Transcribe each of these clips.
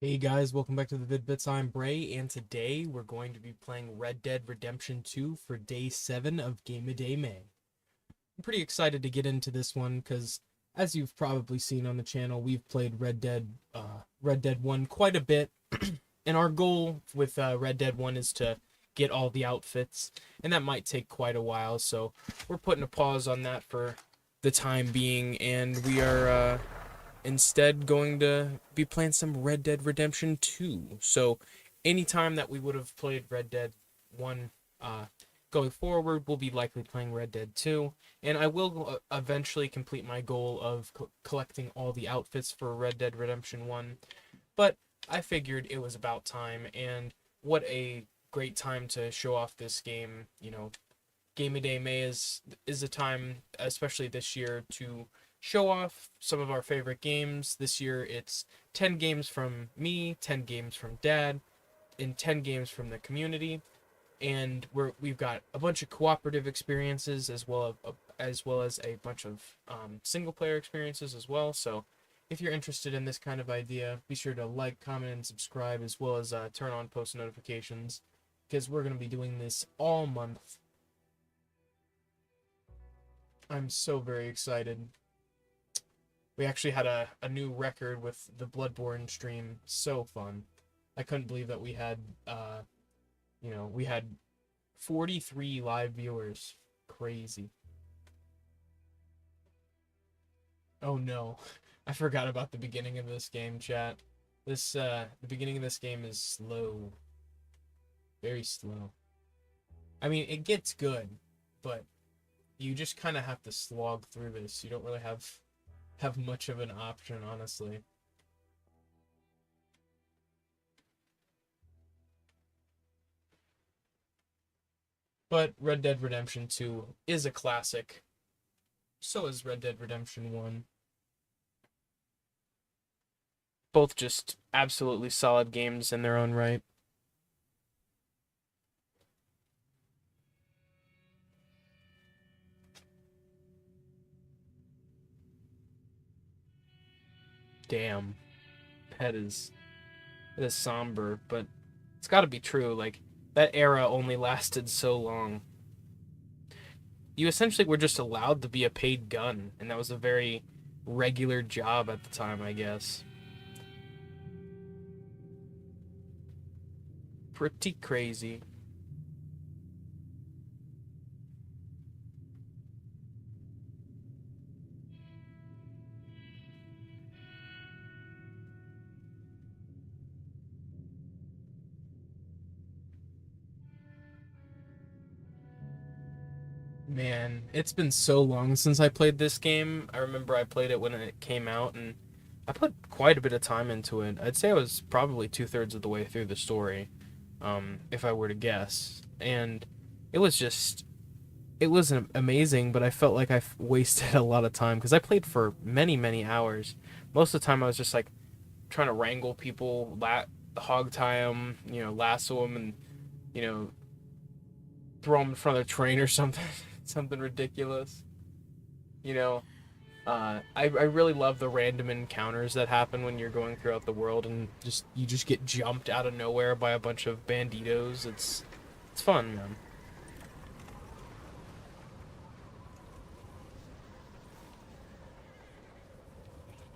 Hey guys, welcome back to the Vid-Bits. I'm Bray, and today we're going to be playing Red Dead Redemption 2 for day 7 of Game of Day May. I'm pretty excited to get into this one because, as you've probably seen on the channel, we've played Red Dead 1 quite a bit, and our goal with Red Dead 1 is to get all the outfits, and that might take quite a while, so we're putting a pause on that for the time being, and we are instead going to be playing some Red Dead Redemption 2. So anytime that we would have played Red Dead 1 going forward, we'll be likely playing Red Dead 2. And I will eventually complete my goal of collecting all the outfits for Red Dead Redemption 1. But I figured it was about time, and what a great time to show off this game. Game of Day May is a time, especially this year, to show off some of our favorite games. This year, it's 10 games from me, 10 games from Dad, and 10 games from the community. And we've got a bunch of cooperative experiences as well as a bunch of single player experiences as well. So if you're interested in this kind of idea, be sure to like, comment, and subscribe, as well as turn on post notifications, because we're going to be doing this all month. I'm so very excited. We actually had a new record with the Bloodborne stream. So fun. I couldn't believe that we had 43 live viewers. Crazy. Oh no. I forgot about the beginning of this game, chat. The beginning of this game is slow. Very slow. I mean, it gets good, but you just kind of have to slog through this. You don't really have much of an option, honestly. But Red Dead Redemption 2 is a classic. So is Red Dead Redemption 1. Both just absolutely solid games in their own right. Damn. That is somber, but it's got to be true. Like, that era only lasted so long. You essentially were just allowed to be a paid gun, and that was a very regular job at the time, I guess. Pretty crazy. Man, it's been so long since I played this game. I remember I played it when it came out, and I put quite a bit of time into it. I'd say I was probably two-thirds of the way through the story, if I were to guess. And it was just, it was amazing, but I felt like I wasted a lot of time because I played for many, many hours. Most of the time I was just like trying to wrangle people, hog tie them, lasso them, and, you know, throw them in front of the train or something, something ridiculous. You know, I really love the random encounters that happen when you're going throughout the world, and you just get jumped out of nowhere by a bunch of banditos. It's fun, man.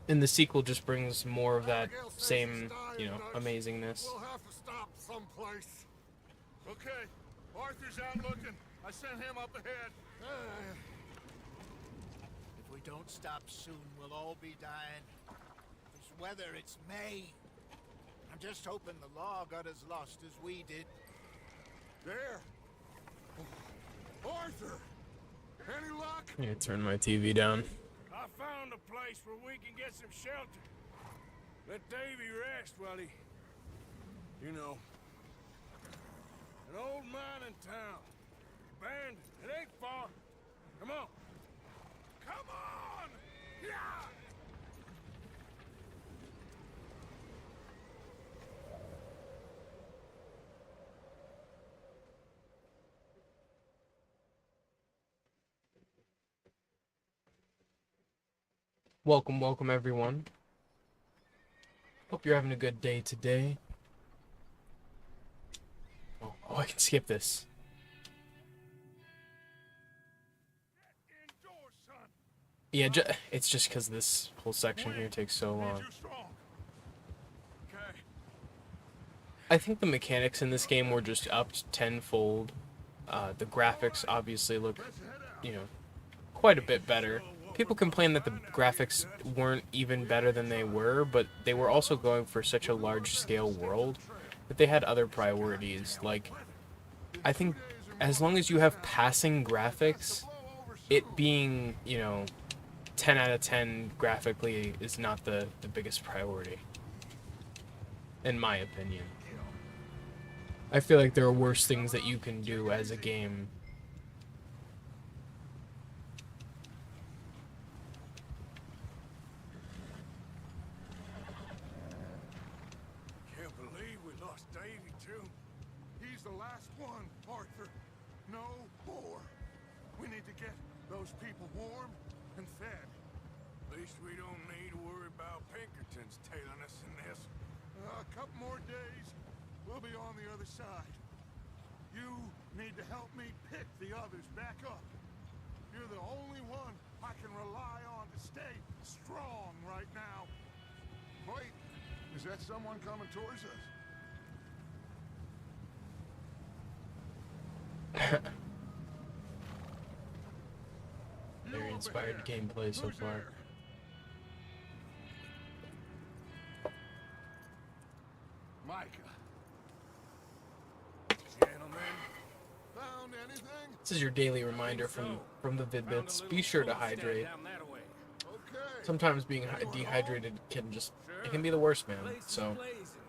And the sequel just brings more of that Abigail says he's same, dying, Dutch. amazingness. We'll have to stop someplace. Okay, Arthur's out looking. I sent him up ahead. If we don't stop soon, we'll all be dying. This weather, it's May. I'm just hoping the law got as lost as we did. There. Arthur! Any luck? I'm gonna turn my TV down. I found a place where we can get some shelter. Let Davy rest while he... You know. An old mining town. Abandoned. It ain't far. Come on. Come on! Yeah! Welcome, welcome everyone. Hope you're having a good day today. Oh, I can skip this. Indoors, son. Yeah, it's just because this whole section here takes so Need long. you strong. Okay. I think the mechanics in this game were just upped tenfold. The graphics obviously look, Let's head out. you know, quite a bit better. People complain that the graphics weren't even better than they were, but they were also going for such a large-scale world that they had other priorities. Like, I think as long as you have passing graphics, it being, 10 out of 10 graphically is not the biggest priority, in my opinion. I feel like there are worse things that you can do as a game. Can't believe we lost Davy too. He's the last one, Arthur. No more. We need to get those people warm and fed. At least we don't need to worry about Pinkertons tailing us in this. A couple more days, we'll be on the other side. You need to help me pick the others back up. You're the only one I can rely on to stay strong right now. Wait, is that someone coming towards us? Very inspired gameplay so Who's far. there? Micah. Gentlemen, found anything? This is your daily reminder from the Vid-Bits. Be sure to hydrate. Okay. Sometimes being dehydrated it can be the worst, man. So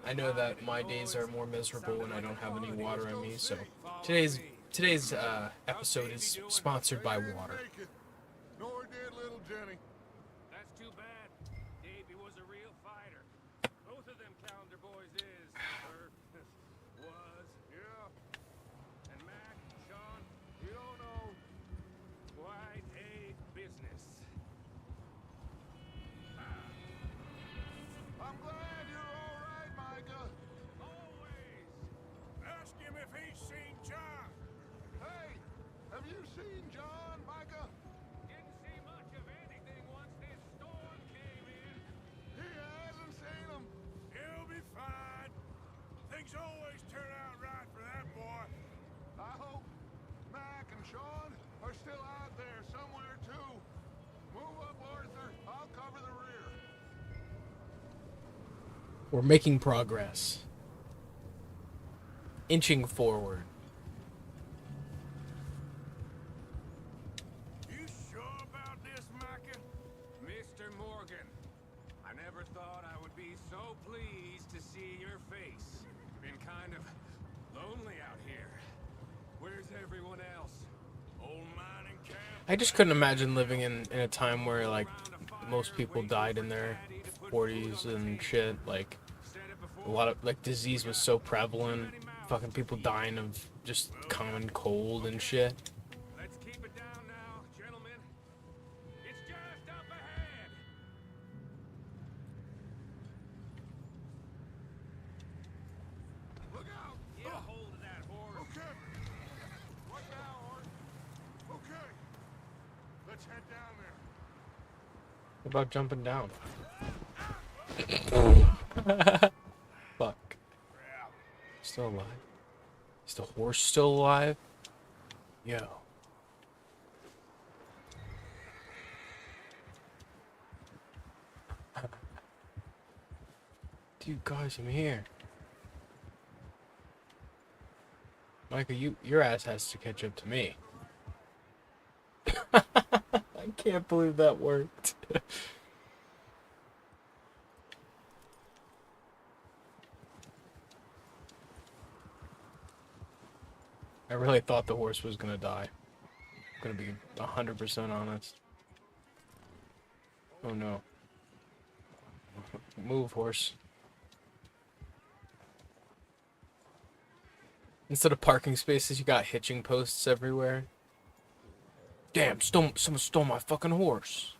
I know that my days are more miserable when I don't have any water on me. So today's episode is sponsored by water. Nor did little Jenny. That's too bad. Davey was a real fighter. Both of them calendar boys is, or was. Yeah. And Mac, Sean, You don't know. quite a business. I'm glad you're all right, Micah. Always. Ask him if he's seen John. Hey, have you seen John, Micah? Didn't see much of anything once this storm came in. He hasn't seen him. He'll be fine. Things always turn out right for that boy. I hope Mac and Sean are still out there somewhere, too. Move up, Arthur. I'll cover the rear. We're making progress. Inching forward. You sure about this, Micah? Mr. Morgan, I never thought I would be so pleased to see your face. Been kind of lonely out here. Where's everyone else? Old mining camp. I just couldn't imagine living in a time where like most people died in their 40s and shit. Like a lot of like disease was so prevalent. Fucking people dying of just common cold and shit. Let's keep it down now, gentlemen. It's just up ahead. Look out! Get a hold of that horse. Okay. What now, Art? Okay. Let's head down there. What about jumping down? Fuck. Still alive? Is the horse still alive? Yo. Dude, guys, I'm here. Micah, your ass has to catch up to me. I can't believe that worked. I really thought the horse was gonna die. I'm gonna be 100% honest. Oh no. Move, horse. Instead of parking spaces, you got hitching posts everywhere. Damn, someone stole my fucking horse.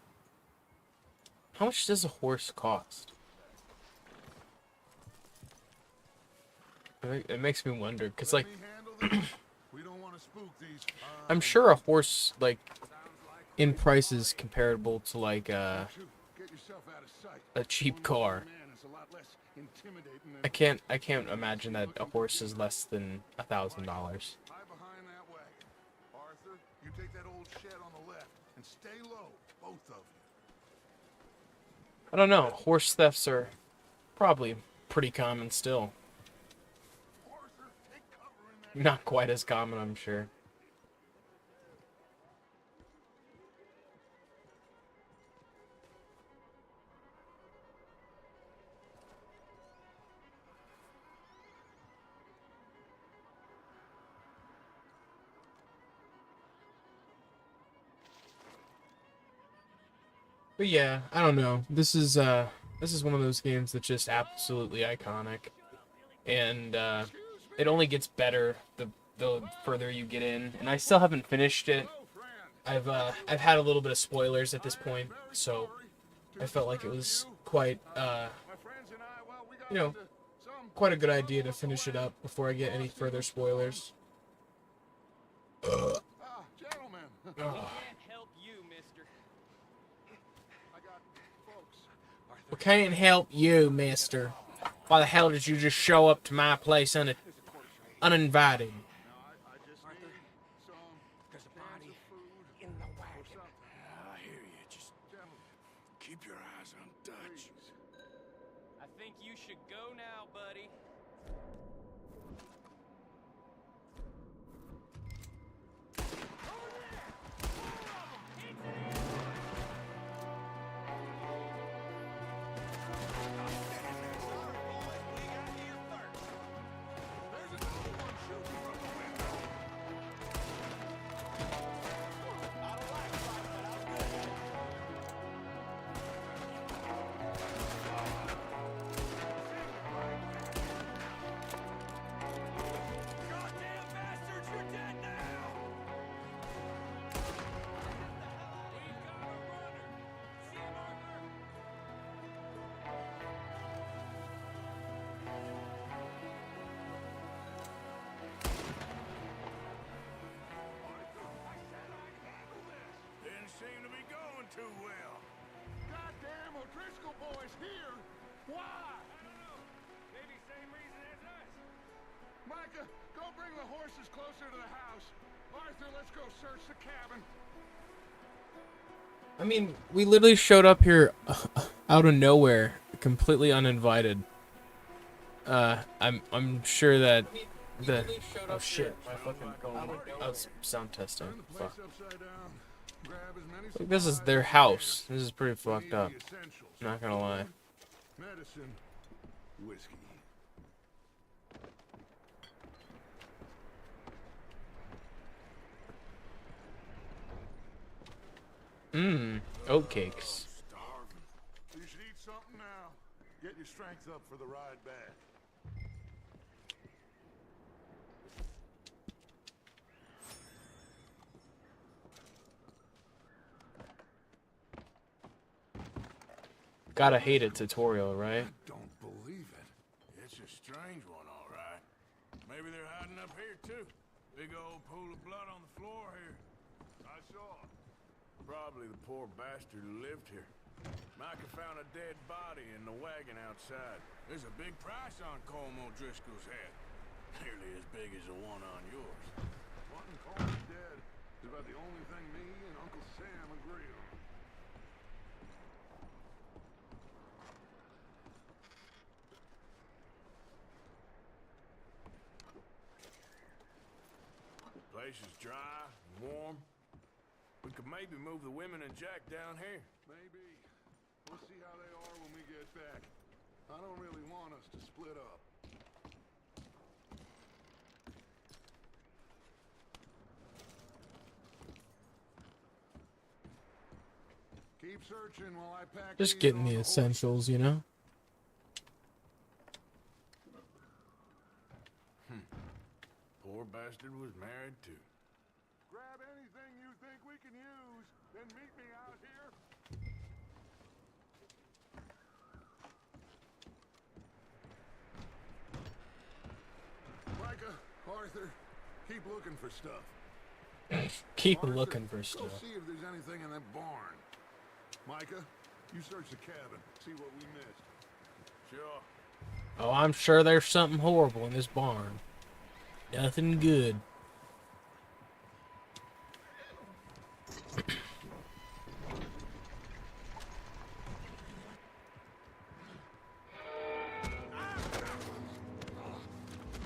How much does a horse cost? It makes me wonder, because, like, Let me handle this. We don't want to spook these I'm sure a horse, like, in price is comparable to, like, Get yourself out of sight. a cheap car. Man is a lot less intimidating than I can't imagine that a horse is less than $1,000. hide behind that wagon. Arthur, you take that old shed on the left and stay low, both of you. I don't know. Horse thefts are probably pretty common still. Arthur, take cover in that. Not quite as common, I'm sure. But yeah, I don't know. This is one of those games that's just absolutely iconic, and it only gets better the further you get in. And I still haven't finished it. I've had a little bit of spoilers at this point, so I felt like it was quite you know, quite a good idea to finish it up before I get any further spoilers. Gentlemen. Ugh. Can't help you, mister. I got folks. We can't help you, mister. Why the hell did you just show up to my place uninvited? I just need some There's a body food. in the wagon. I hear you. Just keep your eyes on Dutch. I think you should go now, buddy. Goddamn bastards, you're dead now! We've got a runner. See him, Arthur? Didn't seem to be going too well. Goddamn O'Driscoll boys here! Why? I don't know. Maybe same reason as us. Micah, go bring the horses closer to the house. Arthur, let's go search the cabin. I mean, we literally showed up here out of nowhere, completely uninvited. I'm sure that oh shit, my fucking phone. I was sound testing. Turn the place Fuck. upside down. Grab as many Like, this is supplies their as you house. can. This is pretty We fucked need up. the essentials. Not gonna lie. Medicine, whiskey. Oatcakes. Starving. You should eat something now. Get your strength up for the ride back. Gotta hate a tutorial, right? Don't believe it. It's a strange one, all right. Maybe they're hiding up here, too. Big old pool of blood on the floor here. I saw it. Probably the poor bastard who lived here. Micah found a dead body in the wagon outside. There's a big price on Colm O'Driscoll's head. Nearly as big as the one on yours. Wanting Colm dead is about the only thing me and Uncle Sam agree on. Place is dry, warm. We could maybe move the women and Jack down here. Maybe. We'll see how they are when we get back. I don't really want us to split up. Keep searching while I pack Just these getting on the horse. essentials, you know? Poor bastard was married too. Grab anything you think we can use, then meet me out here. Arthur, keep looking for stuff. Keep Arthur, looking for Go stuff. see if there's anything in that barn. Micah, you search the cabin. See what we missed. Sure. Oh, I'm sure there's something horrible in this barn. Nothing good.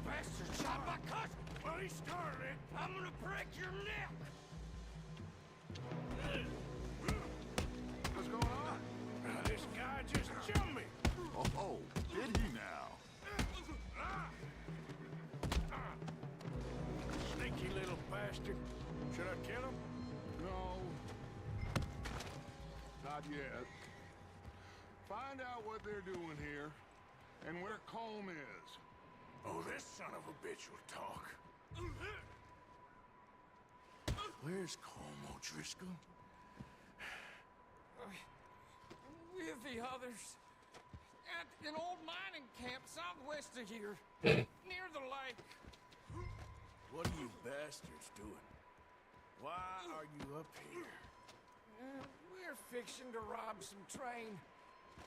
Bastard shot my cousin! Well, he started it. I'm gonna break your neck! What's going on? This guy just jumped me. Oh, did he now? Sneaky little bastard. Should I kill him? No. Not yet. Find out what they're doing here and where Colm is. Oh, this son of a bitch will talk. Where's Colm O'Driscoll? With the others. At an old mining camp southwest of here. Near the lake. What are you bastards doing? Why are you up here? We're fixing to rob some train.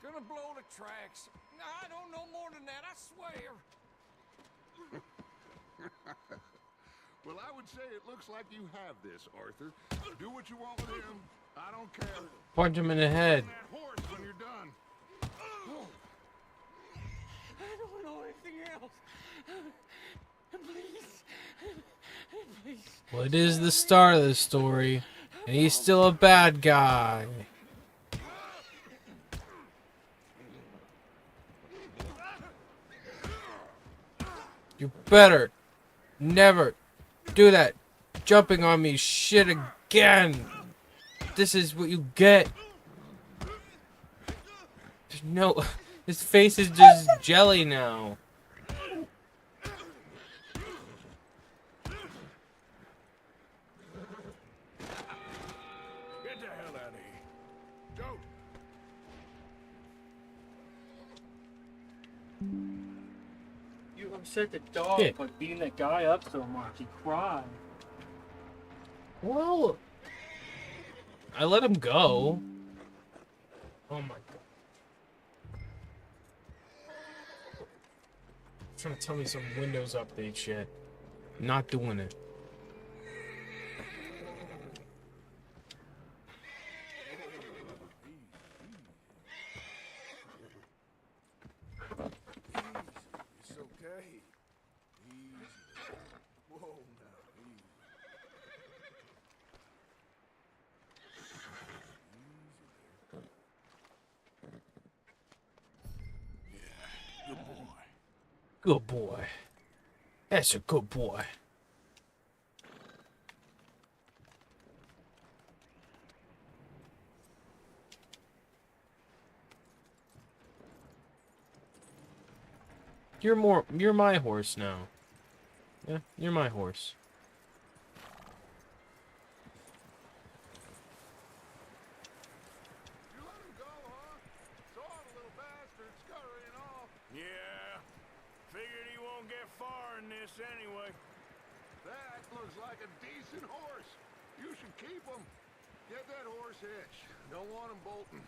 Gonna blow the tracks. I don't know more than that, I swear. Well, I would say it looks like you have this, Arthur. Do what you want with him. I don't care. Punch him in the head. That horse when you're done. I don't know anything else. Please. Please. Well, it is the start of the story, and he's still a bad guy. You better never do that jumping on me shit again. This is what you get. There's no... His face is just jelly now. Get the hell out of here. Go. You upset the dog Yeah. by beating that guy up so much. He cried. Well, I let him go. Oh my god. Trying to tell me some Windows update shit. Not doing it. It's okay. Easy. Whoa, now, easy. Yeah, good boy. Good boy. That's a good boy. You're my horse now. Yeah, you're my horse. You let him go, huh? Saw the little bastard scurrying off. Yeah. Figured he won't get far in this anyway. That looks like a decent horse. You should keep him. Get that horse hitched. Don't want him bolting.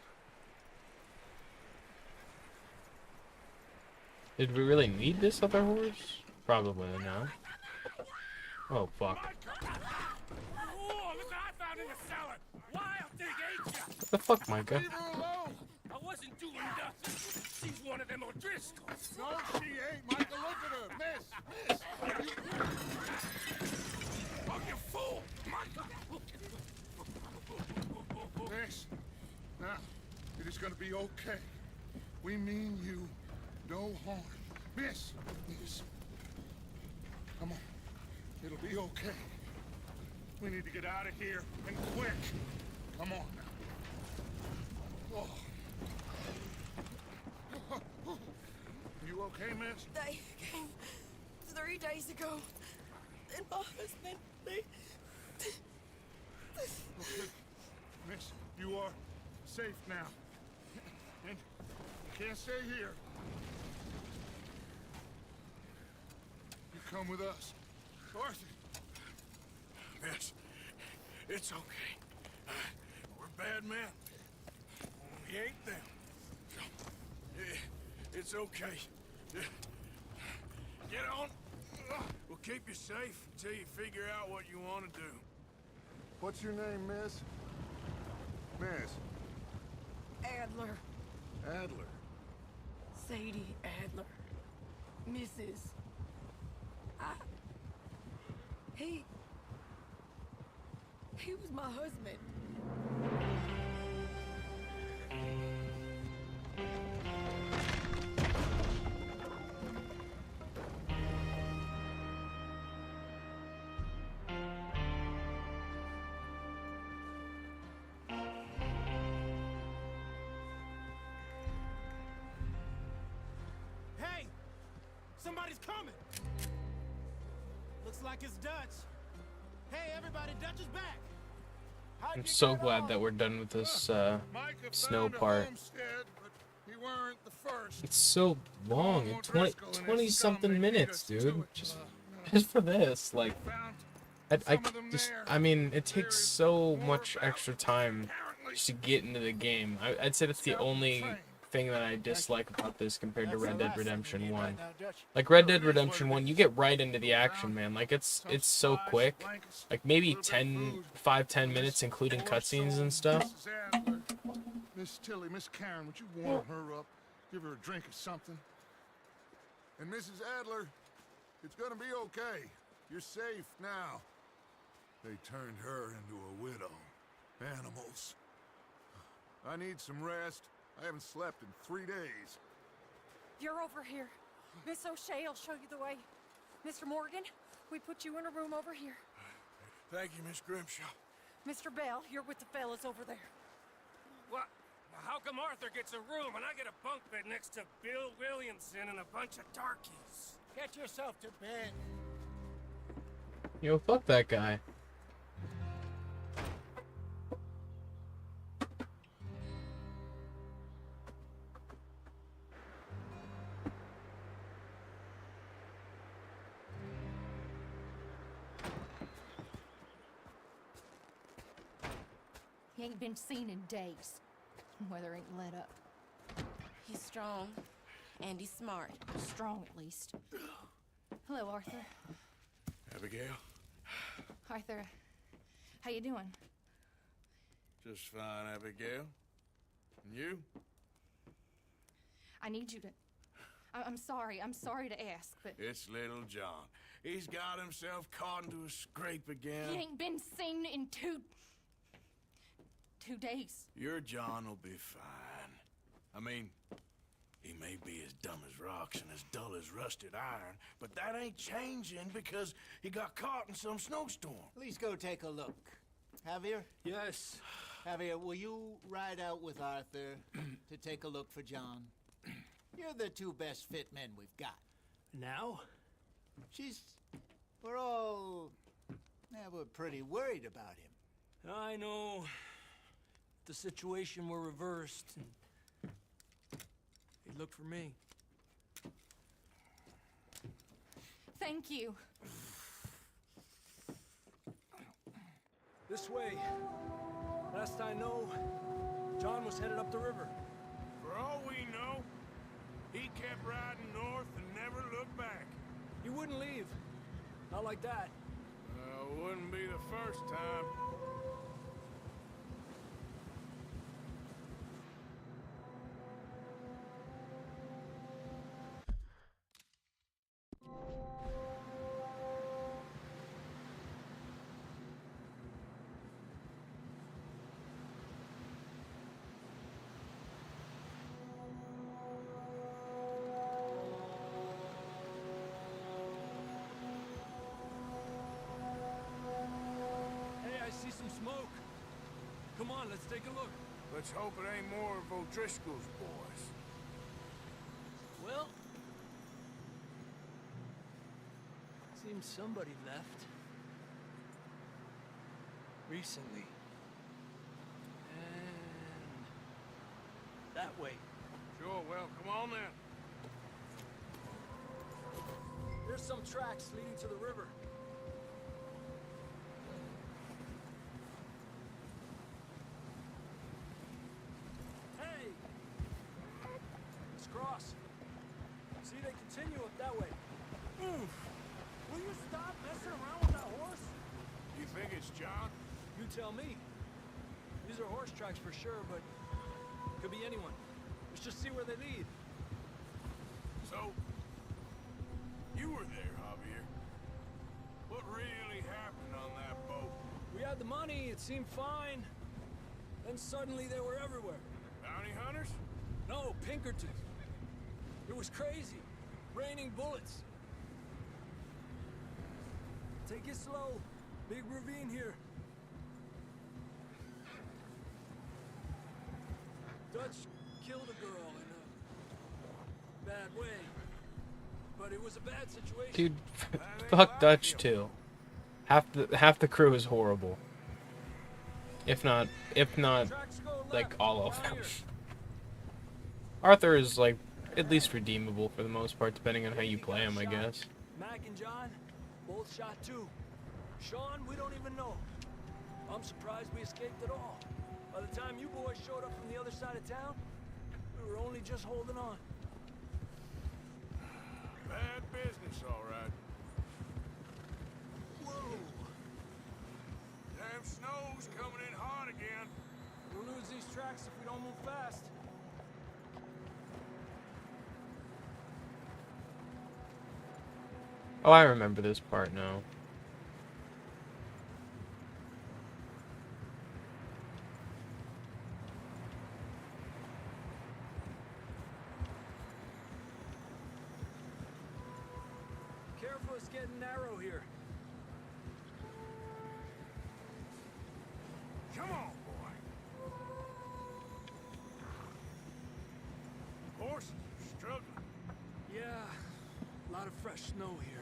Did we really need this other horse? Probably not. Oh fuck. Oh, look what I found in the cellar. Wild thing, ain't ya? What the fuck, Micah? Leave her alone. I wasn't doing nothing. She's one of them O'Driscolls. No, she ain't. Micah, look at her. Miss. Oh, you fool! Miss. Now, it is going to be okay. We mean you no harm. Miss. Miss. Come on. It'll be okay. We need to get out of here, and quick. Come on now. Oh. You okay, miss? They came 3 days ago. And my husband, they... Miss, you are safe now. And you can't stay here. You come with us. Arthur. Miss, it's okay. We're bad men. We ain't them. It's okay. Get on. We'll keep you safe until you figure out what you want to do. What's your name, miss? Miss. Adler. Adler. Sadie Adler. Mrs. He was my husband. Hey! Somebody's coming! Looks like it's Dutch. Hey, everybody, Dutch is back! How'd I'm you so get glad on? that we're done with this Micah snow found a part. homestead, but he weren't the first. It's so long. Tom 20 O'Driscoll and his 20 something scum, they beat minutes, us to dude. it. Just for this, like, Found I some of them just, there. I mean, it There takes is so more much about extra them, time apparently. just to get into the game. I'd say that's the Scout only train. thing that I dislike about this compared to That's the Red Dead last thing we Redemption need 1. right now, Dutch. Like Red Sure, Dead it is what Redemption it 1, you is. get right into the Go action, down, man. Like it's some so supplies, quick. blankets, Like maybe little bit of 10, food. 5-10 minutes, including Poor cutscenes soul, and stuff. Mrs. Adler. Miss Tilly, Miss Karen, would you warm her up? Give her a drink or something? And Mrs. Adler, it's gonna be okay. You're safe now. They turned her into a widow. Animals. I need some rest. I haven't slept in 3 days. You're over here. Miss O'Shea will show you the way. Mr. Morgan, we put you in a room over here. Thank you, Miss Grimshaw. Mr. Bell, you're with the fellas over there. What? How come Arthur gets a room and I get a bunk bed next to Bill Williamson and a bunch of darkies? Get yourself to bed. Yo, fuck that guy. He ain't been seen in days. Weather ain't let up. He's strong. And he's smart. Strong, at least. Hello, Arthur. Abigail? Arthur, how you doing? Just fine, Abigail. And you? I need you to... I'm sorry to ask, but... It's little John. He's got himself caught into a scrape again. He ain't been seen in 2 days. Your John will be fine. I mean, he may be as dumb as rocks and as dull as rusted iron, but that ain't changing because he got caught in some snowstorm. Please go take a look. Javier? Yes. Javier, will you ride out with Arthur to take a look for John? You're the 2 best fit men we've got. Now? We're pretty worried about him. I know. The situation were reversed and he'd look for me. Thank you. This way. Last I know, John was headed up the river. For all we know, he kept riding north and never looked back. He wouldn't leave. Not like that. Wouldn't be the first time. Hey, I see some smoke. Come on, let's take a look. Let's hope it ain't more of O'Driscoll's boys. Well, seems somebody left. Recently. And that way. Sure, well, come on then. There's some tracks leading to the river. continue up that way. Oof. Will you stop messing around with that horse? You think it's John? You tell me. These are horse tracks for sure, but could be anyone. Let's just see where they lead. So, you were there, Javier. What really happened on that boat? We had the money, it seemed fine. Then suddenly they were everywhere. Bounty hunters? No, Pinkertons. It was crazy. Raining bullets. Take it slow. Big ravine here. Dutch killed a girl in a bad way. But it was a bad situation. Dude, fuck Dutch too. Half the crew is horrible. If not like all of them. Arthur is like at least redeemable for the most part, depending on how you play him, I guess. Mac and John, both shot too. Sean, we don't even know. I'm surprised we escaped at all. By the time you boys showed up from the other side of town, we were only just holding on. Bad business, all right. Whoa! Damn snow's coming in hot again. We'll lose these tracks if we don't move fast. Oh, I remember this part now. Careful, it's getting narrow here. Come on, boy. Horses are struggling. Yeah, a lot of fresh snow here.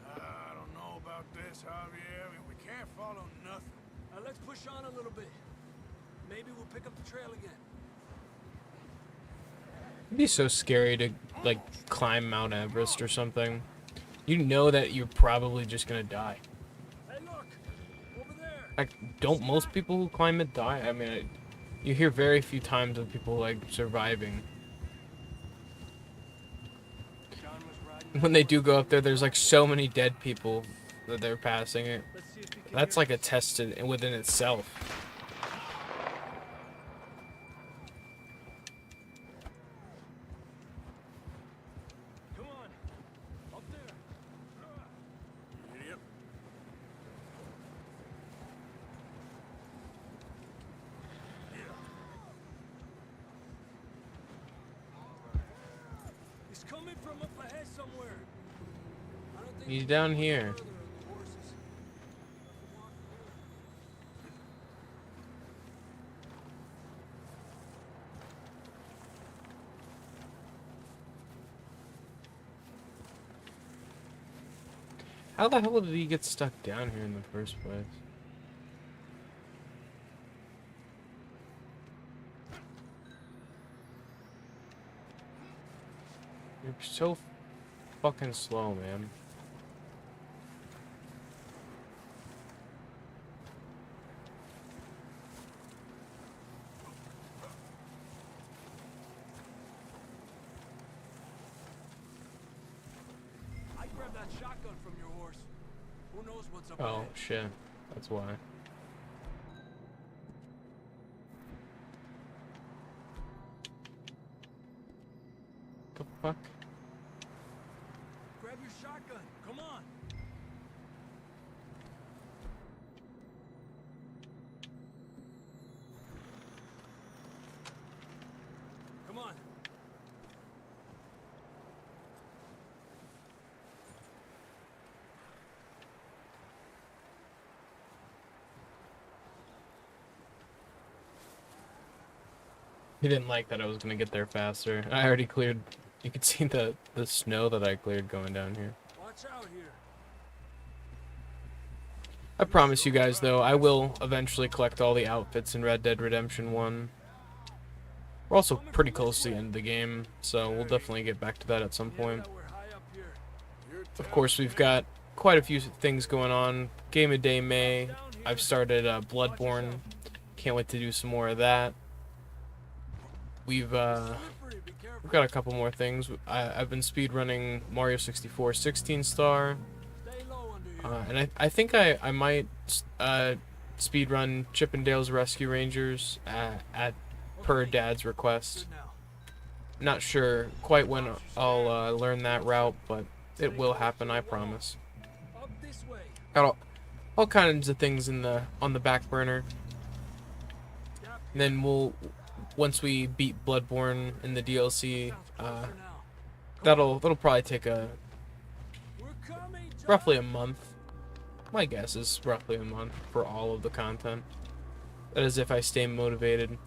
I don't know about this, Javier. I mean, we can't follow nothing. Let's push on a little bit. Maybe we'll pick up the trail again. It'd be so scary to like climb Mount Everest or something. You know that you're probably just gonna die. Hey, look! Over there! Like, don't most people who climb it die? I mean, you hear very few times of people like surviving. John was riding. When they do go up there, there's like so many dead people that they're passing it. Let's see if he can That's hear like a us. test within itself. Come on! Up there! Yep. He's coming from up ahead somewhere. I don't think He's we can down go here. further on the horses. How the hell did he get stuck down here in the first place? You're so fucking slow, man. I grabbed that shotgun from your horse. Who knows what's up Oh, ahead? shit. That's why. The fuck? Grab your shotgun. Come on. Come on. He didn't like that I was gonna get there faster. I already cleared. You could see the snow that I cleared going down here. Watch out here. I promise you guys, though, I will eventually collect all the outfits in Red Dead Redemption 1. We're also pretty close to the end of the game, so we'll definitely get back to that at some point. Yeah, we're high up here. You're Of course, we've got quite a few things going on. Game of Day May. I've started Bloodborne. Can't wait to do some more of that. We've Slippery, be careful. we've got a couple more things. I've been speedrunning Mario 64 16 star, Stay low under here. and I think I might speedrun Chippendale's Rescue Rangers at per Okay, Dad's request. good now. Not sure quite when I'll learn that route, but it will happen, I promise. Up this way. Got all kinds of things on the back burner. Yep. And then once we beat Bloodborne in the DLC, Sounds closer now. that'll probably take We're coming, John. roughly a month. My guess is roughly a month for all of the content. That is if I stay motivated.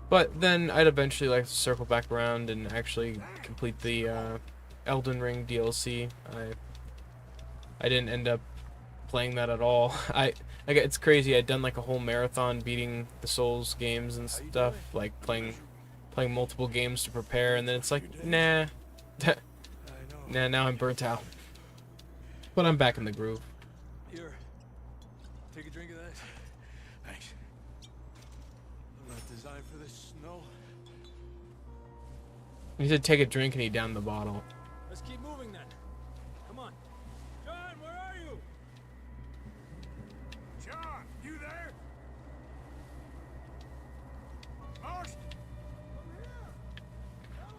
But then I'd eventually like to circle back around and actually complete the Elden Ring DLC. I didn't end up playing that at all. It's crazy. I'd done like a whole marathon beating the Souls games and stuff, like playing multiple games to prepare, and then it's like, nah, now I'm burnt out. But I'm back in the groove. Here. Take a drink of that. Thanks. I'm not designed for this snow. He said take a drink and he downed the bottle. Let's keep moving then. Come on. John, where are you? John, you there? Marston!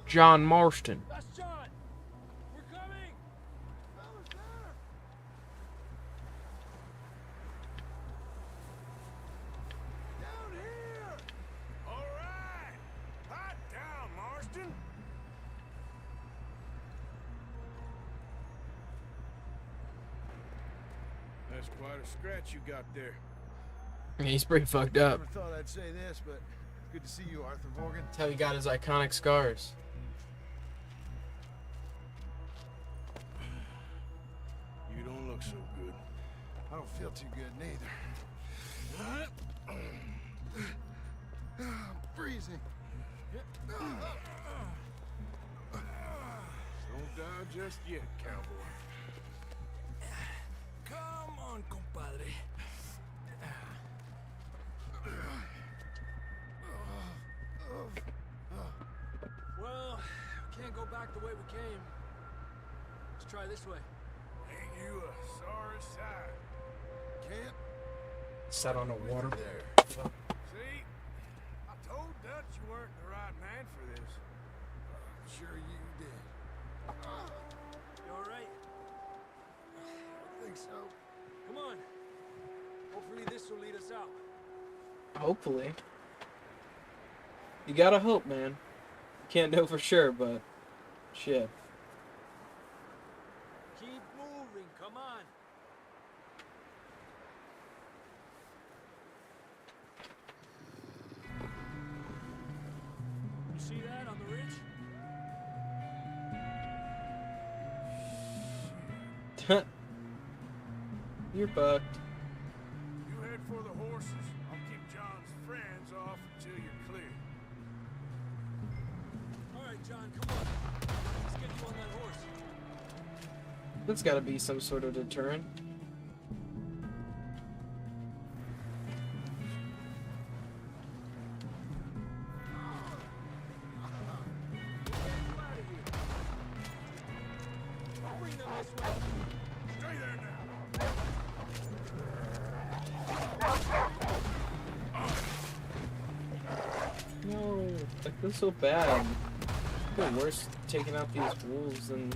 John Marston. That's John. We're coming. Down here! All right! Hot down, Marston! That's quite a scratch you got there. He's pretty fucked up. Never thought I'd say this, but good to see you, Arthur Morgan. That's how he got his iconic scars. You don't look so good. I don't feel too good neither. I'm freezing. Don't die just yet, cowboy. Come on, compadre. Well, we can't go back the way we came. Let's try this way. Ain't you a sorry sight? Can't Sat on a water. there. See? I told Dutch you weren't the right man for this. Sure you did. You alright? I think so. Come on. Hopefully this will lead us out. Hopefully. You gotta hope, man. Can't know for sure, but shit. Keep moving, come on. You see that on the ridge? You're fucked. You head for the horses. I'll keep John's friends off until you're clear. Alright, John, come on. Let's get you on that horse. That's gotta be some sort of deterrent. Bring them this way. Stay there now. No, that feels so bad. It's worse taking out these wolves than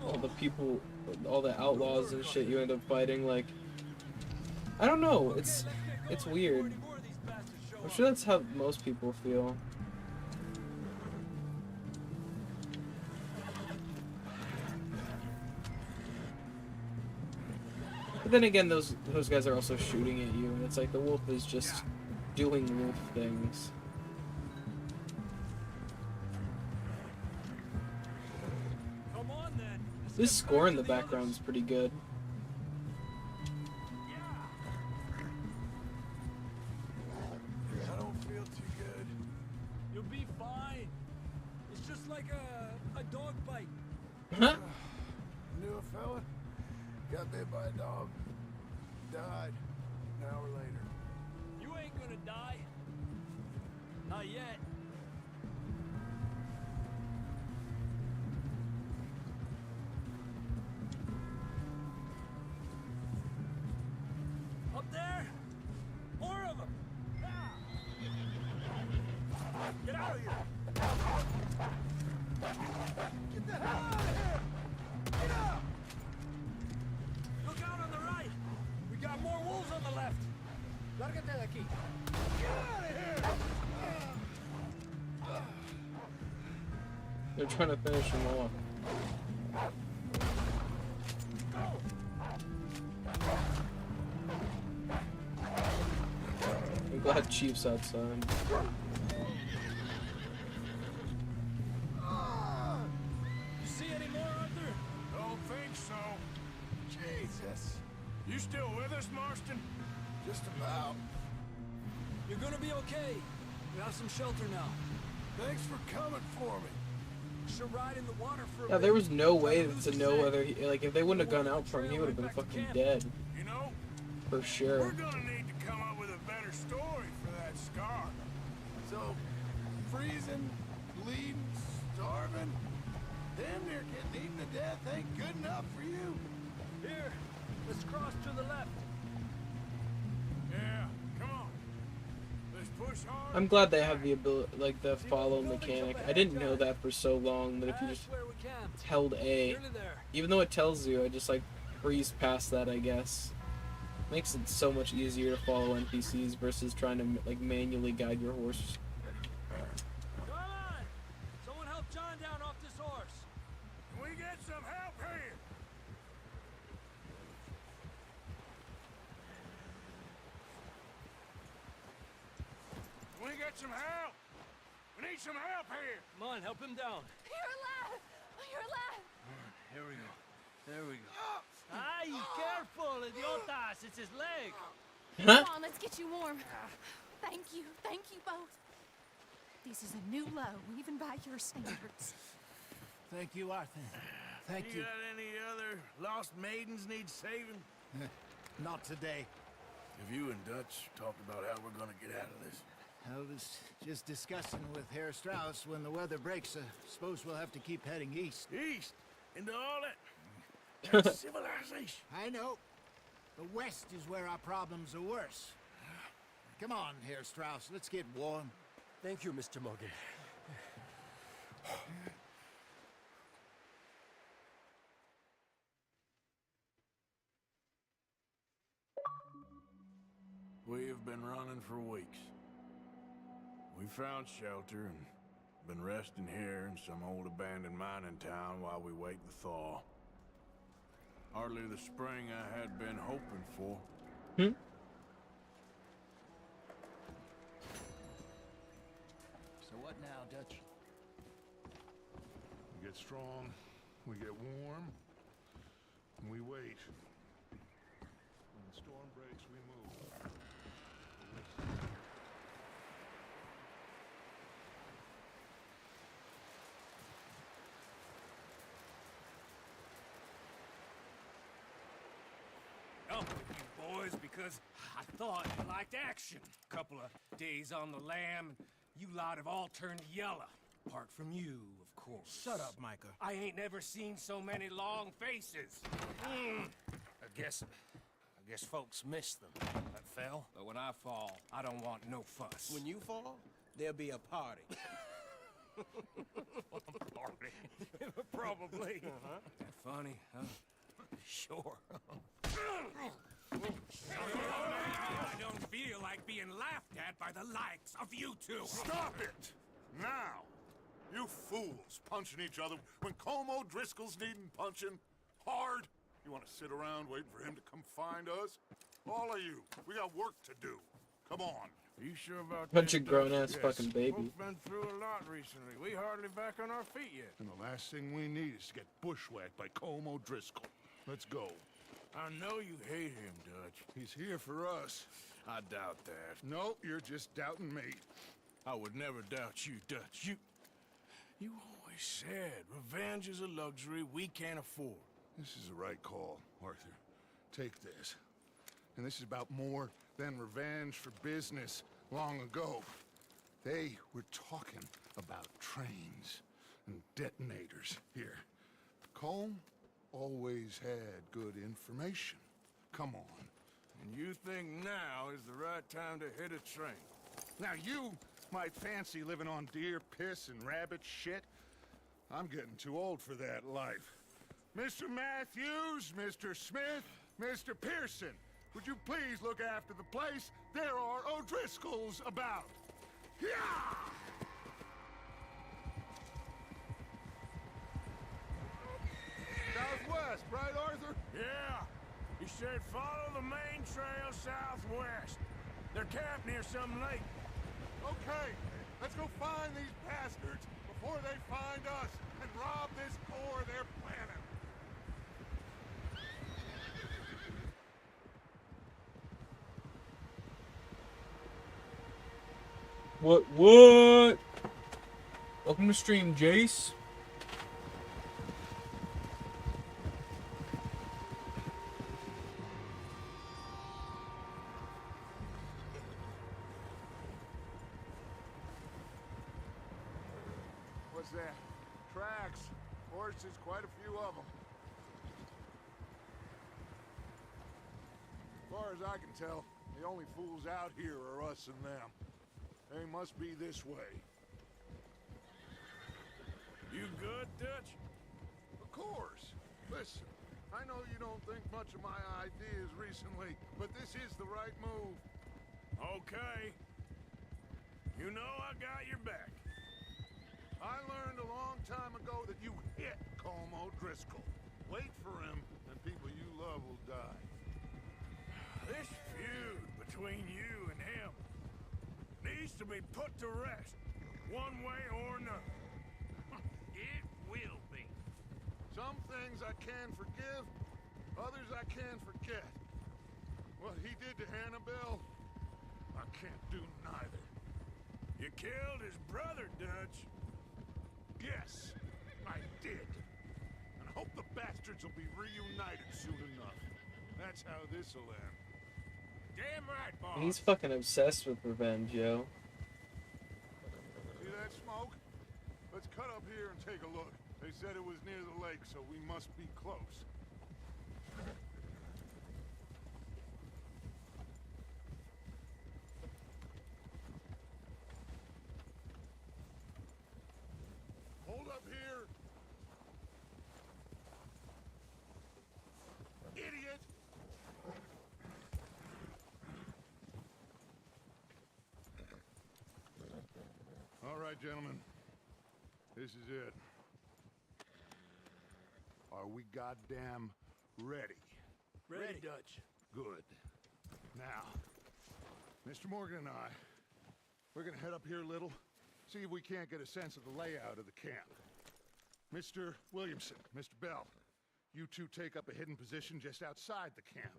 all the people, all the outlaws and shit you end up fighting. Like, I don't know. It's weird. I'm sure that's how most people feel. But then again, those guys are also shooting at you, and it's like the wolf is just doing wolf things. Come on then. This score in the background is pretty good. I don't feel too good. You'll be fine. It's just like a dog bite. Huh? Knew a fella, got bit by a dog, died an hour later. You ain't gonna die. Not yet. They're trying to finish him off. I'm glad Chief's outside. You see any more, Arthur? Don't think so. Jesus. You still with us, Marston? Just about. You're gonna be okay. We have some shelter now. Thanks for coming for me. Should ride in the water for a Yeah, bit. there was no way Who's to know whether he, like, if they wouldn't have gone out for him, he would have been fucking dead. You know, For we're sure. gonna need to come up with a better story for that scar. So, freezing, bleeding, starving, damn near getting eaten to death ain't good enough for you. Here, let's cross to the left. Yeah, come on. Let's push hard. I'm glad they have the ability, like, the follow mechanic. I didn't know that for so long that if you That's just where we camped. held A, Nearly there. even though it tells you, I just, like, breeze past that, I guess. Makes it so much easier to follow NPCs versus trying to, like, manually guide your horse. Come on! Someone help John down off this horse. Can we get some help here? Can we get some help? We need some help here. Come on, help him down. You're alive! You're alive! Here we go. There we go. Ay, careful, idiotas! It's his leg. Huh? Come on, let's get you warm. Thank you both. This is a new low, even by your standards. Thank you, Arthur. Thank you. got any other lost maidens need saving? Not today. Have you and Dutch talked about how we're gonna get out of this? I was just discussing with Herr Strauss when the weather breaks. Suppose we'll have to keep heading east. East? Into all that civilization. I know. The west is where our problems are worse. Come on, Herr Strauss. Let's get warm. Thank you, Mr. Morgan. We have been running for weeks. We found shelter and been resting here in some old abandoned mining town while we wait the thaw. Hardly the spring I had been hoping for. So what now, Dutch? We get strong, we get warm, and we wait. When the storm breaks, we move. Up with you boys because I thought you liked action. Couple of days on the lam, you lot have all turned yellow. Apart from you, of course. Shut up, Micah. I ain't never seen so many long faces. I guess folks miss them. That fell. But when I fall, I don't want no fuss. When you fall, there'll be a party. Party. Probably. That funny, huh? Sure. I don't feel like being laughed at by the likes of you two. Stop it! Now! You fools punching each other when Como Driscoll's needing punching. Hard! You want to sit around waiting for him to come find us? All of you, we got work to do. Come on. Are you sure about Bunch that, of grown-ass Dutch? fucking babies. We've been through a lot recently. We hardly back on our feet yet. And the last thing we need is to get bushwhacked by Como Driscoll. Let's go. I know you hate him, Dutch. He's here for us. I doubt that. No, you're just doubting me. I would never doubt you, Dutch. You always said revenge is a luxury we can't afford. This is the right call, Arthur. Take this. And this is about more than revenge for business long ago. They were talking about trains and detonators here. Colm always had good information. Come on. And you think now is the right time to hit a train? Now you might fancy living on deer piss and rabbit shit. I'm getting too old for that life. Mr. Matthews, Mr. Smith, Mr. Pearson, would you please look after the place? There are O'Driscolls about. Yeah! said follow the main trail southwest. They're camped near some lake. Okay, let's go find these bastards before they find us and rob this core they're planning. What? Welcome to stream, Jace. What's that? Tracks. Horses, quite a few of them. As far as I can tell, the only fools out here are us and them. They must be this way. You good, Dutch? Of course. Listen, I know you don't think much of my ideas recently, but this is the right move. Okay. You know I got your back. I learned a long time ago that you hit Colm O'Driscoll. Wait for him, and people you love will die. This feud between you and him needs to be put to rest, one way or another. It will be. Some things I can forgive, others I can forget. What he did to Annabelle, I can't do neither. You killed his brother, Dutch. Yes, I did. And I hope the bastards will be reunited soon enough. That's how this'll end. Damn right, boss. He's fucking obsessed with revenge, yo. See that smoke? Let's cut up here and take a look. They said it was near the lake, so we must be close. Hold up here! Idiot! All right, gentlemen. This is it. Are we goddamn ready? Ready, Dutch. Good. Now, Mr. Morgan and I, we're gonna head up here a little, see if we can't get a sense of the layout of the camp. Mr. Williamson, Mr. Bell, you two take up a hidden position just outside the camp.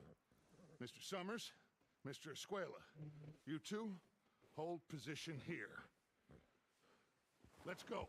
Mr. Summers, Mr. Escuela, you two hold position here. Let's go.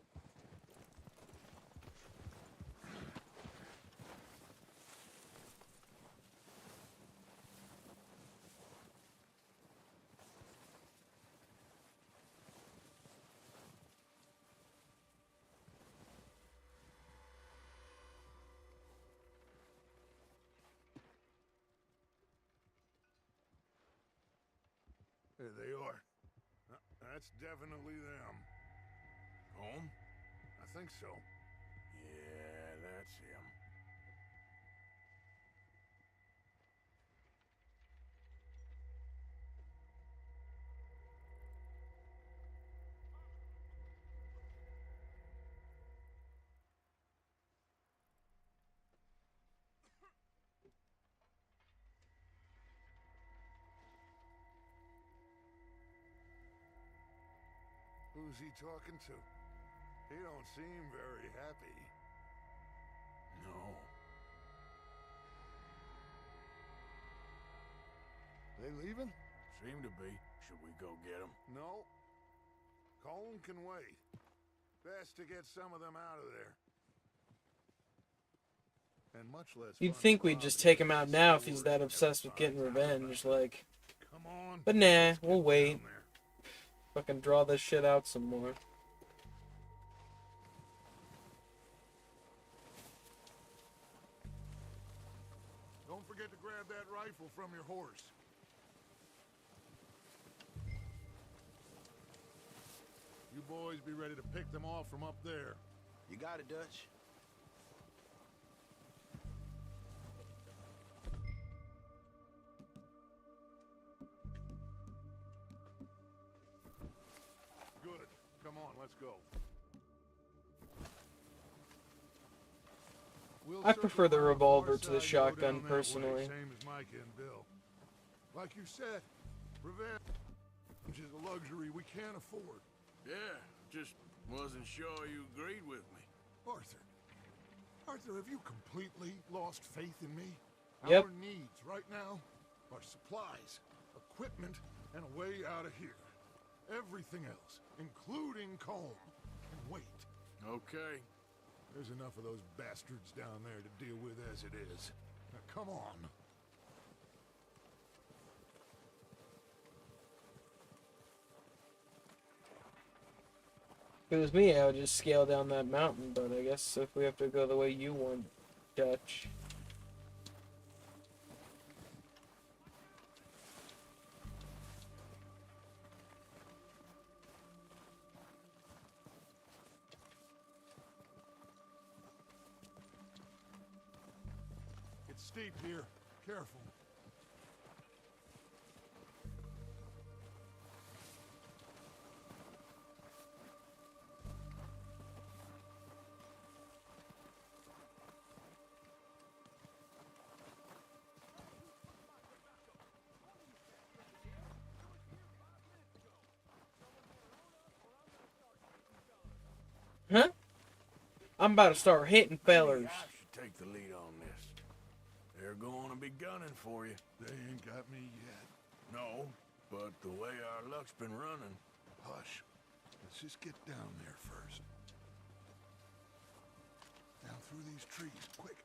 There they are. That's definitely them. Home? I think so. Yeah, that's him. Who's he talking to? He don't seem very happy. No. They leaving? Seem to be. Should we go get him? No. Colm can wait. Best to get some of them out of there. And much less You'd fun think to we'd rob just him take with him out his now if sword he's that and obsessed with have getting a time about revenge, it. like. Come on. But nah, let's we'll get wait. down there. Fucking draw this shit out some more. Don't forget to grab that rifle from your horse. You boys be ready to pick them off from up there. You got it, Dutch. Good. Come on, let's go. We'll I prefer the circle around revolver far to the side and go shotgun, down that way, personally. Same as Micah and Bill. Like you said, revenge is a luxury we can't afford. Yeah, just wasn't sure you agreed with me. Arthur, have you completely lost faith in me? Yep. Our needs right now are supplies, equipment, and a way out of here. Everything else, including Colm, can wait. Okay. There's enough of those bastards down there to deal with as it is. Now come on. If it was me, I would just scale down that mountain, but I guess if we have to go the way you want, Dutch. It's steep here. Careful. Huh? I'm about to start hitting fellers. I should take the lead on this. They're going to be gunning for you. They ain't got me yet. No, but the way our luck's been running. Hush. Let's just get down there first. Down through these trees, quick.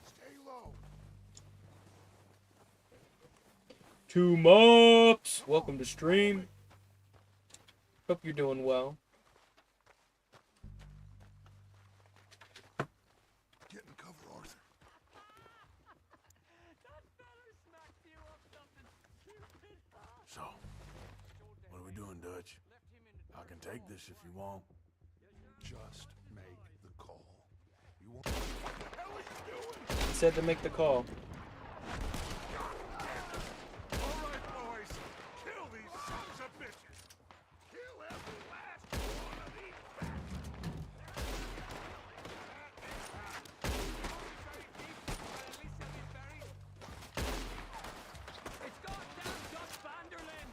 Stay low. Two mops! Welcome to stream. Hope you're doing well. Get in cover, Arthur. So, what are we doing, Dutch? I can take this if you want. Just make the call. You want... What the hell are you doing? He said to make the call. All right, boys. Kill these sons of bitches. Kill every last one of these bastards. It's gone down, Dutch Vanderland!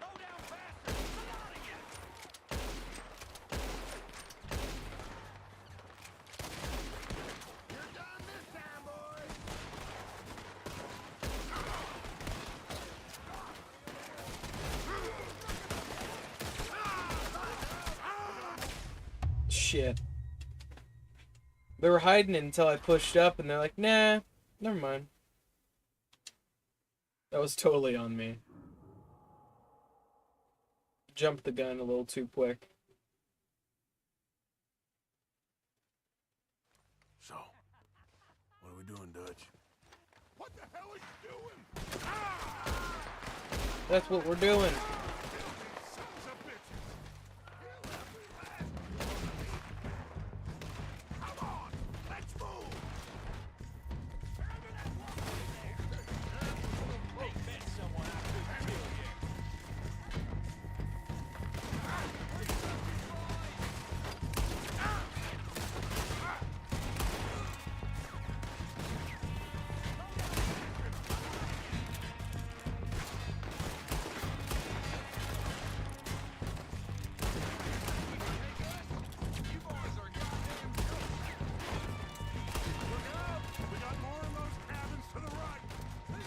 Go down faster! Come on again! You're done this time, boys. Shit. They were hiding it until I pushed up, and they're like, nah, never mind. That was totally on me. Jumped the gun a little too quick. So, what are we doing, Dutch? What the hell are you doing? That's what we're doing. Kill these sons of bitches. Kill every last one of these. Come on, let's move. They met someone I couldn't kill yet. We got more of those cabins to the right. We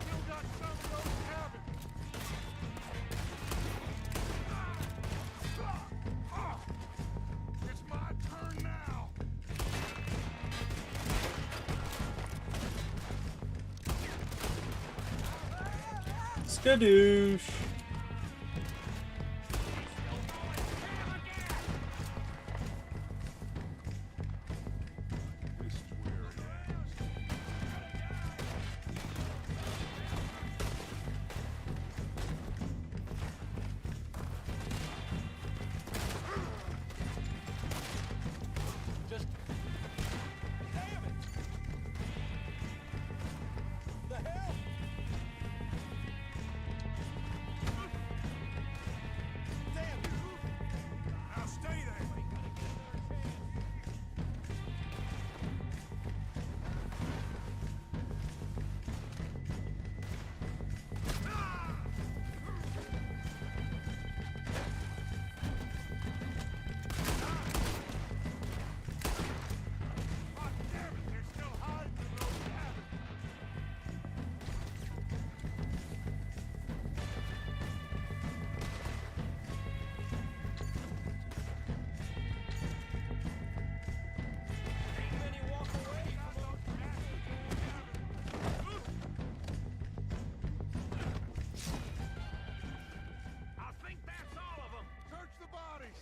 still got some of those cabins. It's my turn now. Skadoosh.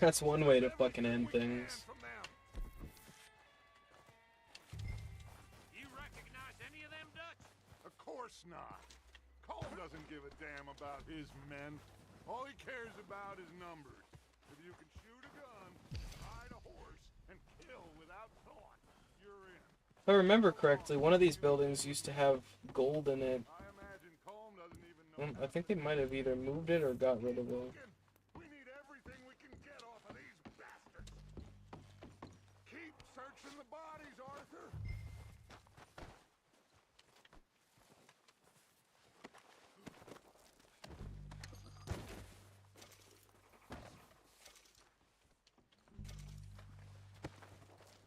That's one way to fucking end things. You recognize any of them Dutch? Of course not. Cole doesn't give a damn about his men. All he cares about is numbers. If you can shoot a gun, ride a horse, and kill without thought, you're in. If I remember correctly, one of these buildings used to have gold in it. I imagine Colm doesn't even know. I think they might have either moved it or got rid of it. We need everything we can get off of these bastards. Keep searching the bodies, Arthur.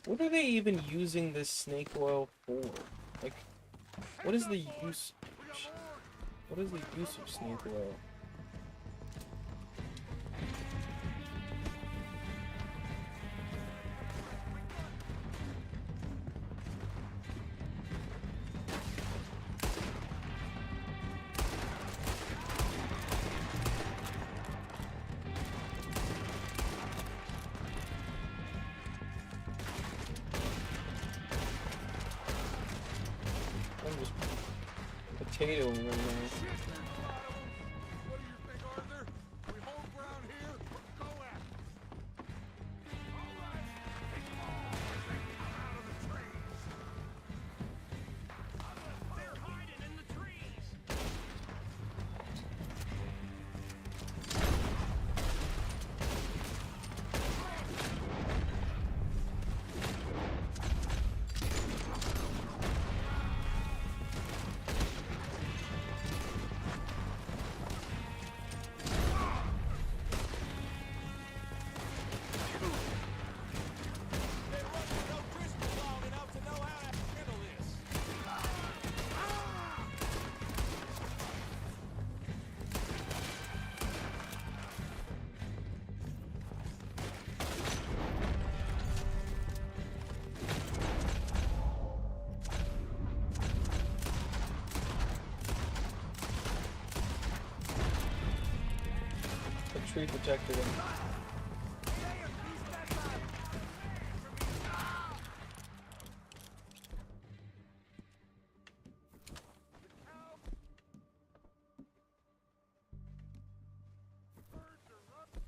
What are they even using this snake oil for? Like, what is the use? What is the use of snake oil? I'm just potatoing right now. What do you think, Arthur? We hold ground here or go at it? All right. Out of the trees. They're hiding in the trees. The tree protected him. Birds are running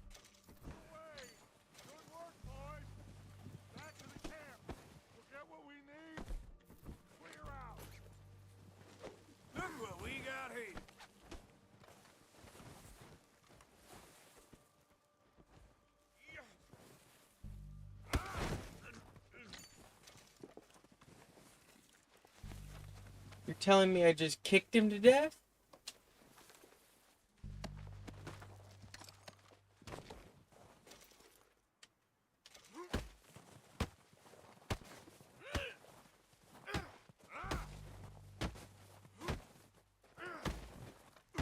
away. Good work, boys. Back to the camp. We'll get what we need. Clear out. Look what we got here. You're telling me I just kicked him to death?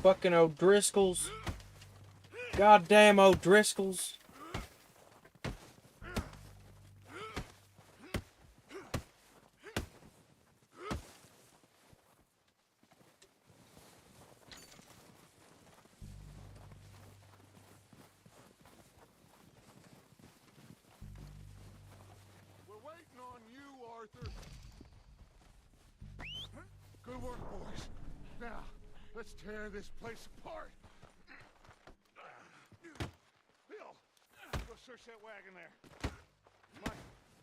Fucking O'Driscolls. Goddamn O'Driscolls. We're waiting on you, Arthur. Good work, boys. Now, let's tear this place apart. Bill, go search that wagon there. Mike,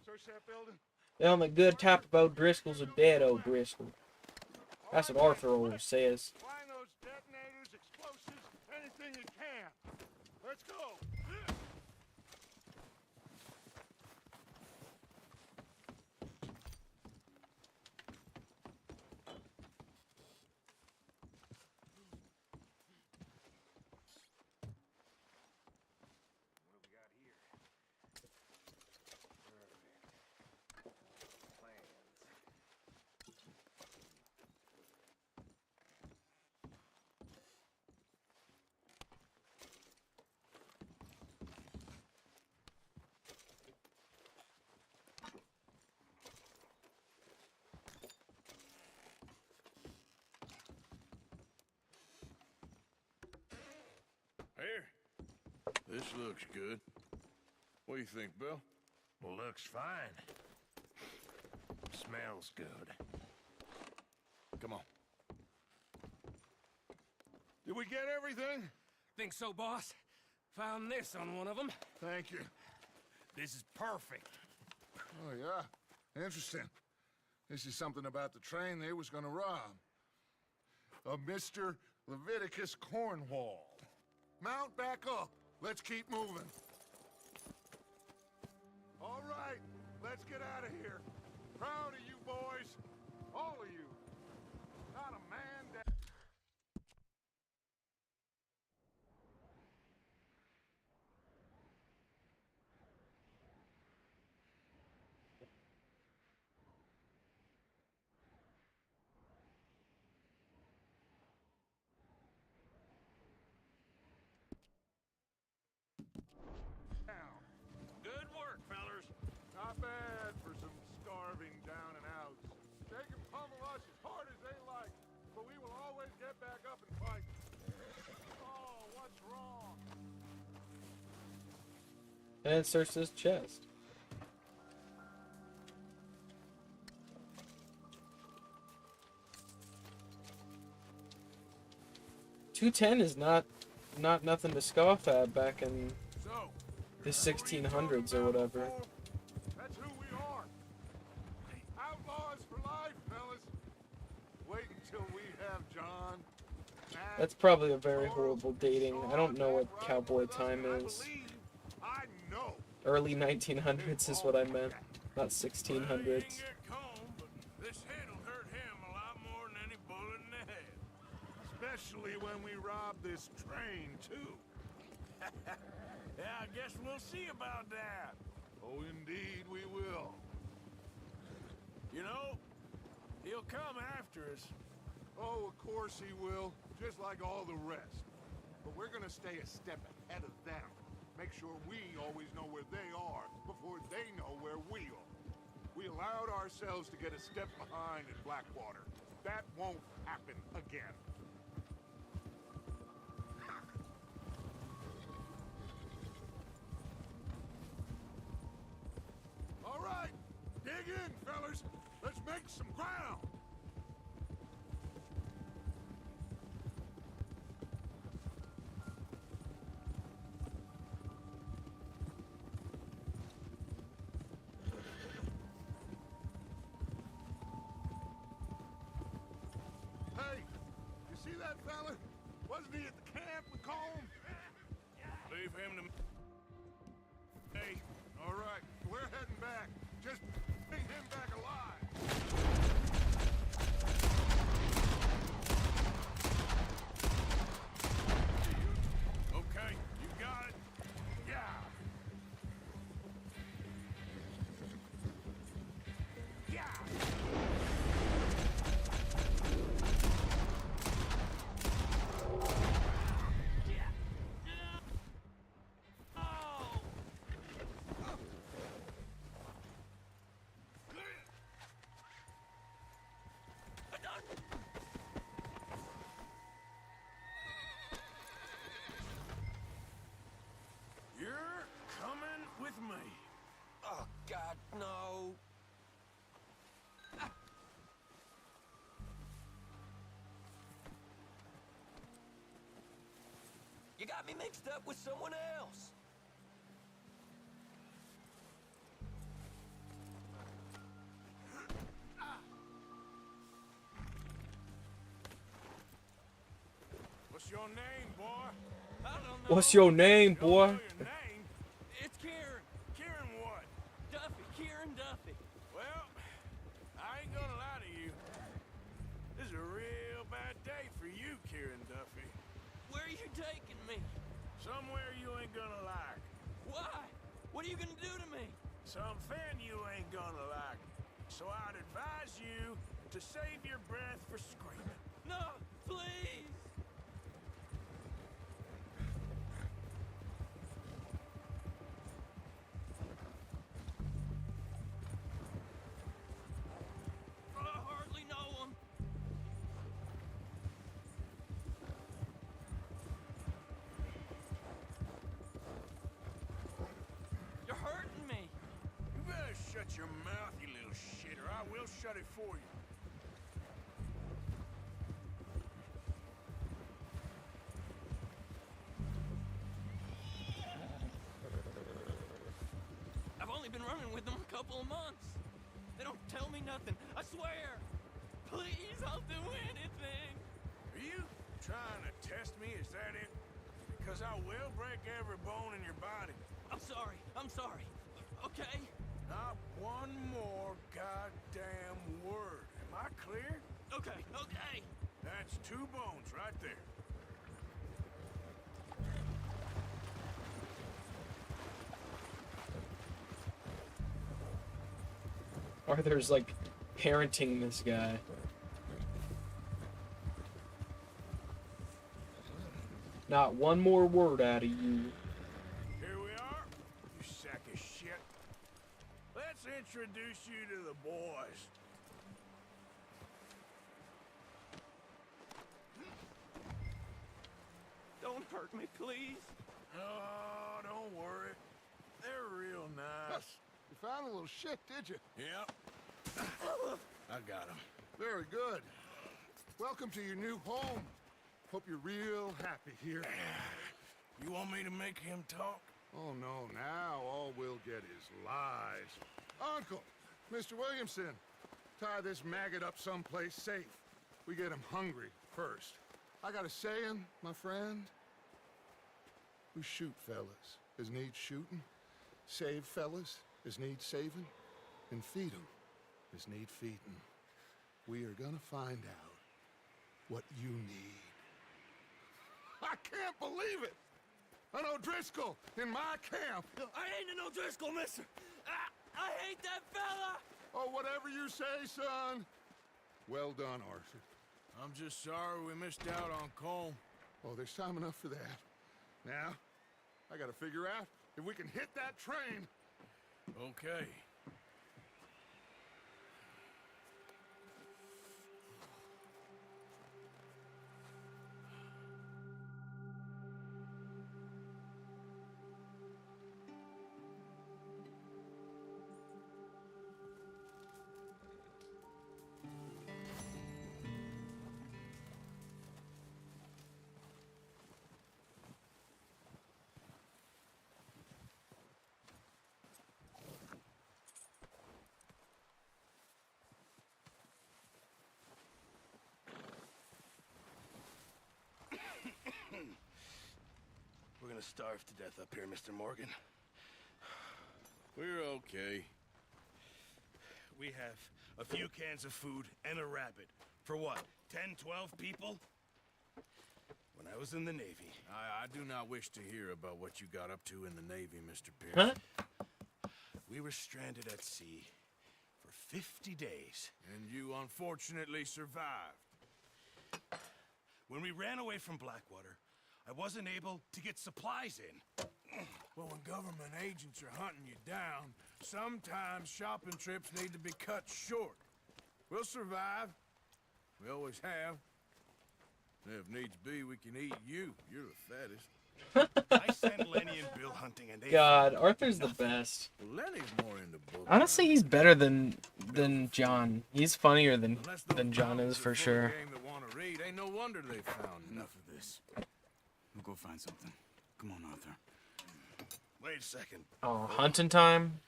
search that building. The only good type of O'Driscoll's a dead O'Driscoll. That's what Arthur always says. Find those detonators, explosives, anything you can. Let's go. What have we got here? Here. This looks good. What do you think, Bill? Well, looks fine. Smells good. Come on. Did we get everything? Think so, boss? Found this on one of them. Thank you. This is perfect. Oh, yeah? Interesting. This is something about the train they was gonna rob. Of Mr. Leviticus Cornwall. Mount back up. Let's keep moving. All right, let's get out of here. Proud of you boys. All of you. Not a man down. Good work, fellers. Not bad for some starving down and outs. They can pummel us as hard as they like, but we will always get back up and fight. Oh, what's wrong? And search this chest. $210 is not nothing to scoff at back in So, the 1600s or whatever. That's who we are. Outlaws for life, fellas. Wait until we have John. Matt, That's probably a very Charles, horrible dating. I don't know what Sean, cowboy Ryan, time I is. believe, I know. Early 1900s is what I meant, not 1600s. well, he didn't get combed, but this head'll hurt him a lot more than any bullet in the head. Especially when we rob this train, too. Yeah, I guess we'll see about that. Oh, indeed we will. You know, he'll come after us. Oh, of course he will, just like all the rest. But we're gonna stay a step ahead of them. Make sure we always know where they are before they know where we are. We allowed ourselves to get a step behind in Blackwater. That won't happen again. All right, dig in, fellas. Let's make some ground. Hey, you see that fella? Wasn't he at the camp with Colm? Leave him to me. Hey, All right, we're heading back. Just bring him back alive. okay, you got it. Yeah. You're coming with me. Oh, God, no. You got me mixed up with someone else. What's your name, boy? I don't know. What's your name, You don't boy? know your name? It's Kieran. Kieran what? Duffy. Kieran Duffy. Well, I ain't gonna lie to you. This is a real bad day for you, Kieran Duffy. Where are you taking me? Somewhere you ain't gonna like. Why? What are you gonna do to me? Something you ain't gonna like. So I'd advise you to save your breath for screaming. No, please. I hardly know him. You're Shut your mouth, you little shit, or I will shut it for you. I've only been running with them a couple of months. They don't tell me nothing, I swear. Please, I'll do anything. Are you trying to test me? Is that it? Because I will break every bone in your body. I'm sorry. Okay? Not one more goddamn word. Am I clear? Okay. That's 2 bones right there. Arthur's like parenting this guy. Not one more word out of you. Here we are, you sack of shit. Let's introduce you to the boys. Don't hurt me, please. Oh, don't worry. They're real nice. You found a little shit, did you? Yep. I got him. Very good. Welcome to your new home. Hope you're real happy here. You want me to make him talk? Oh, no, now all we'll get is lies. Uncle, Mr. Williamson, tie this maggot up someplace safe. We get him hungry first. I got a saying, my friend. We shoot fellas as need shooting, save fellas as need saving, and feed 'em as need feeding. We are gonna find out what you need. I can't believe it! An O'Driscoll in my camp! I ain't an O'Driscoll, mister! I hate that fella! Oh, whatever you say, son. Well done, Arthur. I'm just sorry we missed out on Colm. Oh, there's time enough for that. Now, I gotta figure out if we can hit that train. Okay. We're gonna starve to death up here, Mr. Morgan. We're okay. We have a few cans of food and a rabbit. For what, 10, 12 people? When I was in the Navy... I do not wish to hear about what you got up to in the Navy, Mr. Pierce. We were stranded at sea for 50 days. And you unfortunately survived. When we ran away from Blackwater, I wasn't able to get supplies in. Well, when government agents are hunting you down, sometimes shopping trips need to be cut short. We'll survive. We always have. If needs be, we can eat you. You're the fattest. I sent Lenny and Bill hunting and they God, Arthur's the best. Well, Lenny's more into books. Honestly, he's better than John. He's funnier than John is for sure. Game that want to read, ain't no wonder they found Enough of this. We'll go find something. Come on, Arthur. Wait a second. Oh, hunting time.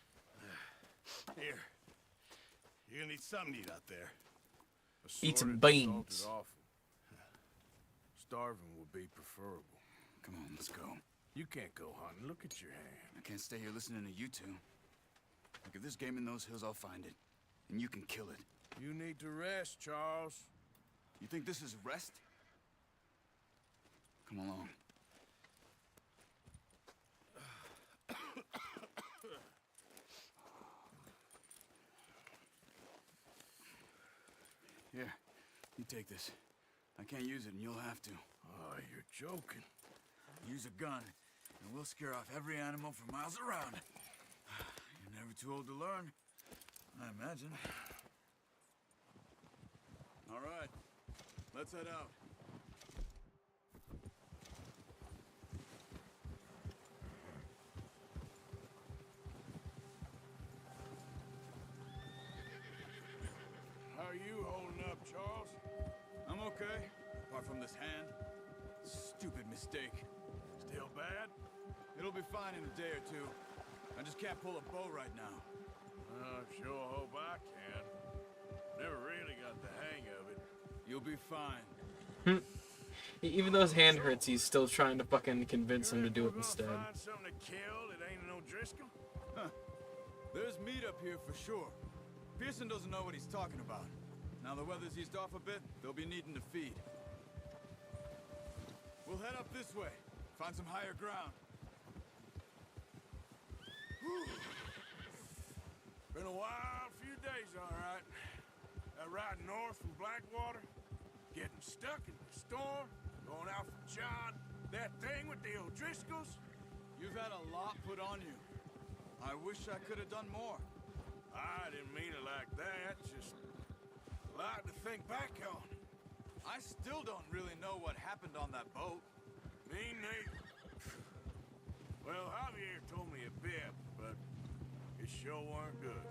Here. You're gonna need something to eat out there. Eat some Assorted, beans. salted offal. Starving would be preferable. Come on, let's go. You can't go hunting. Look at your hand. I can't stay here listening to you two. Look, if there's game in those hills, I'll find it. And you can kill it. You need to rest, Charles. You think this is rest? Come along. Here, you take this. I can't use it, and you'll have to. Oh, you're joking. Use a gun, and we'll scare off every animal for miles around. You're never too old to learn, I imagine. All right, let's head out. are you holding up, Charles? I'm okay, apart from this hand. Stupid mistake. Still bad? It'll be fine in a day or two. I just can't pull a bow right now. I sure hope I can. Never really got the hang of it. You'll be fine. Even though his hand hurts, he's still trying to fucking convince him to do it instead. Find something to kill that ain't no Driscoll? Huh. There's meat up here for sure. Pearson doesn't know what he's talking about. Now the weather's eased off a bit, they'll be needing to feed. We'll head up this way. Find some higher ground. Been a wild few days, all right. That ride north from Blackwater, getting stuck in the storm, going out from John, that thing with the O'Driscolls. You've had a lot put on you. I wish I could have done more. I didn't mean it like that, just a lot to think back on. I still don't really know what happened on that boat. Me neither. Well, Javier told me a bit, but it sure weren't good.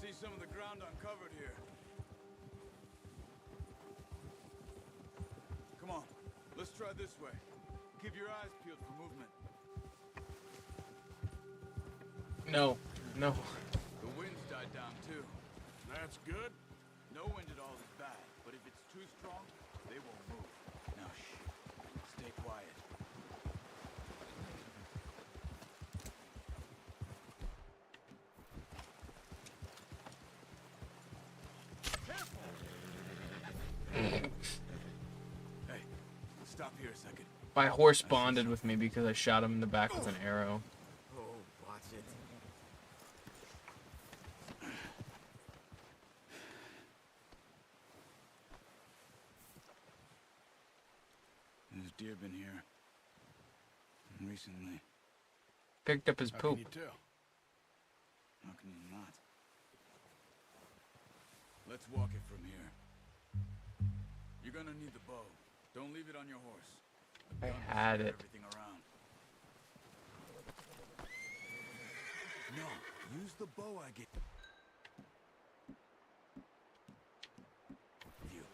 See some of the ground uncovered here. Come on, let's try this way. Keep your eyes peeled for movement. No, no. The wind's died down too. That's good. No wind at all is bad, but if it's too strong, they won't move. Now shh, stay quiet. Hey, stop here a second. My horse bonded with me because I shot him in the back with an arrow. Oh, watch it. There's deer been here recently. Picked up his How poop. can you tell? How can you not? Let's walk it from here. You're gonna need the bow. Don't leave it on your horse. A I gun will had scare it. Everything around. No, use the bow I get. You.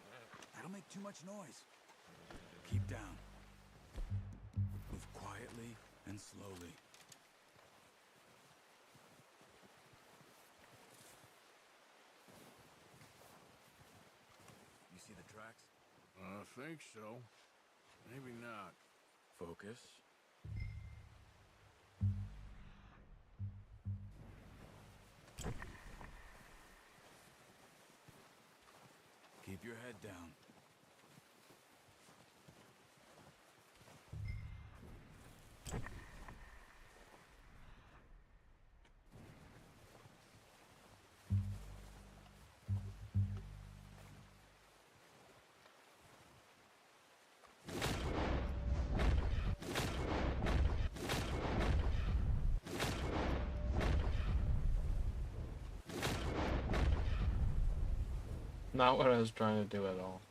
That'll make too much noise. Keep down. Move quietly and slowly. You see the tracks? I think so. Maybe not. Focus. Keep your head down. Not what I was trying to do at all.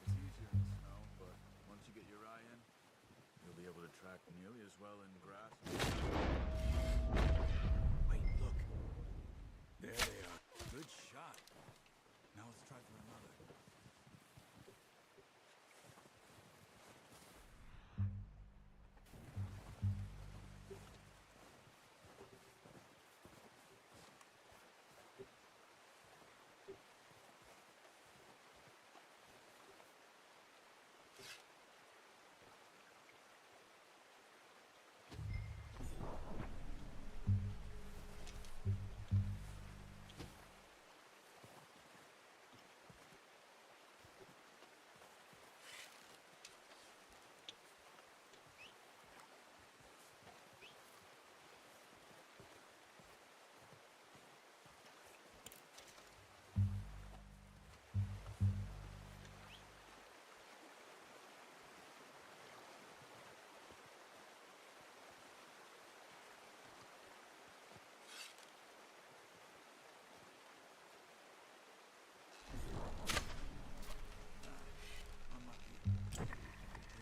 It's easier in the snow, but once you get your eye in, you'll be able to track nearly as well in grass. Wait, look. There they are. Good shot. Now let's try for another.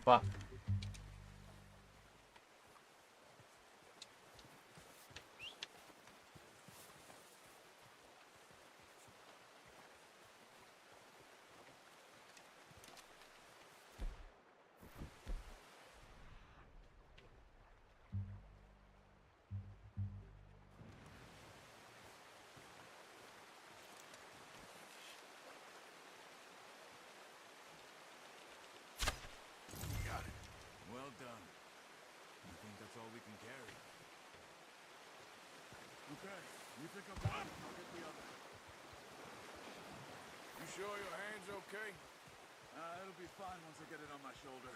fuck. Got it. Well done. I think that's all we can carry. Okay, you pick up one, I'll get the other. You sure your hand's okay? It'll be fine once I get it on my shoulder.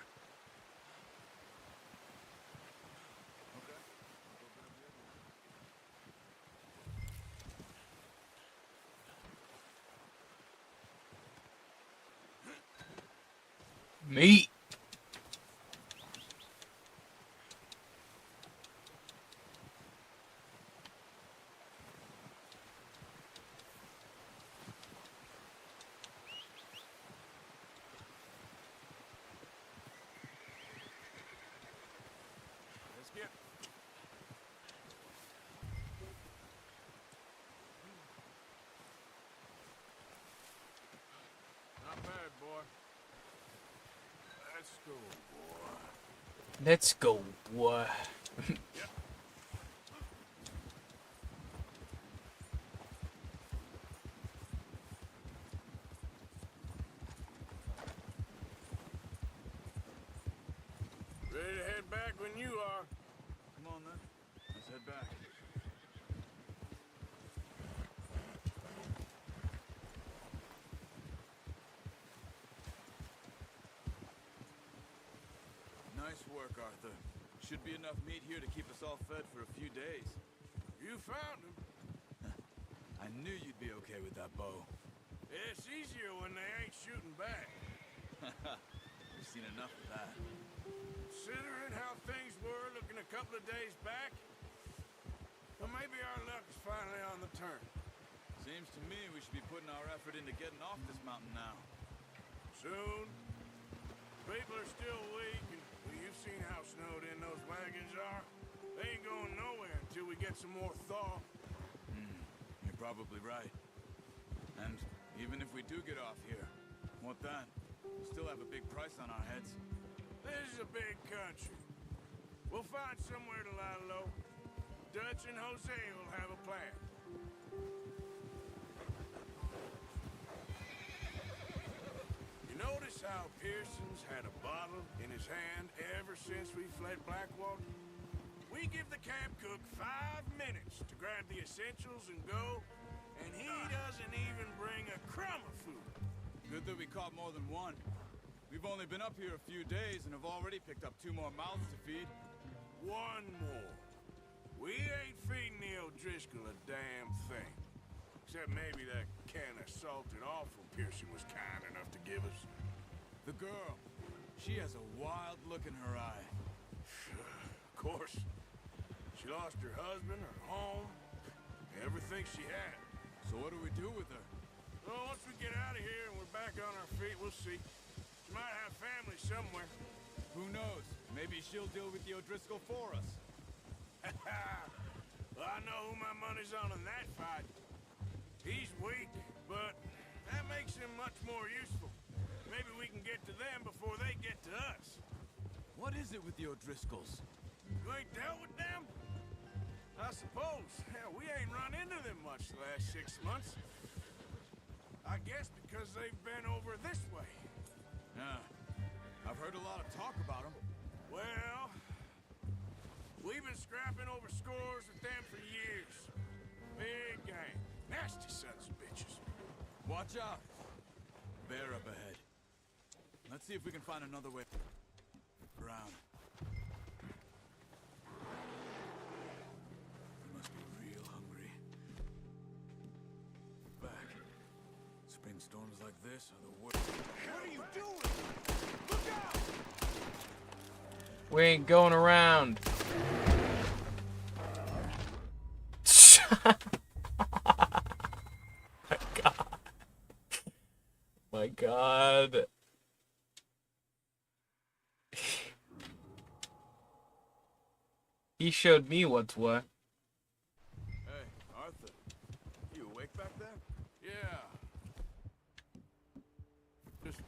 Okay. I'll go grab the other one. Meat. Let's get... Not bad, boy. Let's go, boy. Let's go, boy. Yep. Ready to head back when you are. Come on then. Let's head back. Nice work, Arthur. Should be enough meat here to keep us all fed for a few days. You found him. I knew you'd be okay with that bow. It's easier when they ain't shooting back. We've seen enough of that. Considering how things were looking a couple of days back, well, maybe our luck is finally on the turn. Seems to me we should be putting our effort into getting off this mountain now. Soon. People are still weak, and well, you've seen how snowed in those wagons are. They ain't going nowhere until we get some more thaw. You're probably right. And even if we do get off here, what then? We still have a big price on our heads. This is a big country. We'll find somewhere to lie low. Dutch and Jose will have a plan. You notice how Pearson's had a bottle in his hand ever since we fled Blackwater? We give the camp cook 5 minutes to grab the essentials and go, and he doesn't even bring a crumb of food. Good that we caught more than one. We've only been up here a few days and have already picked up 2 more mouths to feed. 1 more. We ain't feeding the O'Driscoll a damn thing. Except maybe that can of salted offal Pearson was kind enough to give us. The girl. She has a wild look in her eye. Of course. She lost her husband, her home, everything she had. So what do we do with her? Well, once we get out of here and we're back on our feet, we'll see. She might have family somewhere. Who knows? Maybe she'll deal with the O'Driscoll for us. Well, I know who my money's on in that fight. He's weak, but that makes him much more useful. Maybe we can get to them before they get to us. What is it with the O'Driscolls? You ain't dealt with them? I suppose. Hell, we ain't run into them much the last 6 months. I guess because they've been over this way. Yeah. I've heard a lot of talk about them. Well, we've been scrapping over scores with them for years. Big gang. Nasty sons of bitches. Watch out. Bear up ahead. Let's see if we can find another way around. You must be real hungry. Back. Spring storms like this are the worst. What are you doing? Look out! We ain't going around. My God. My God. He showed me what's what. Hey, Arthur. You awake back there? Yeah. Just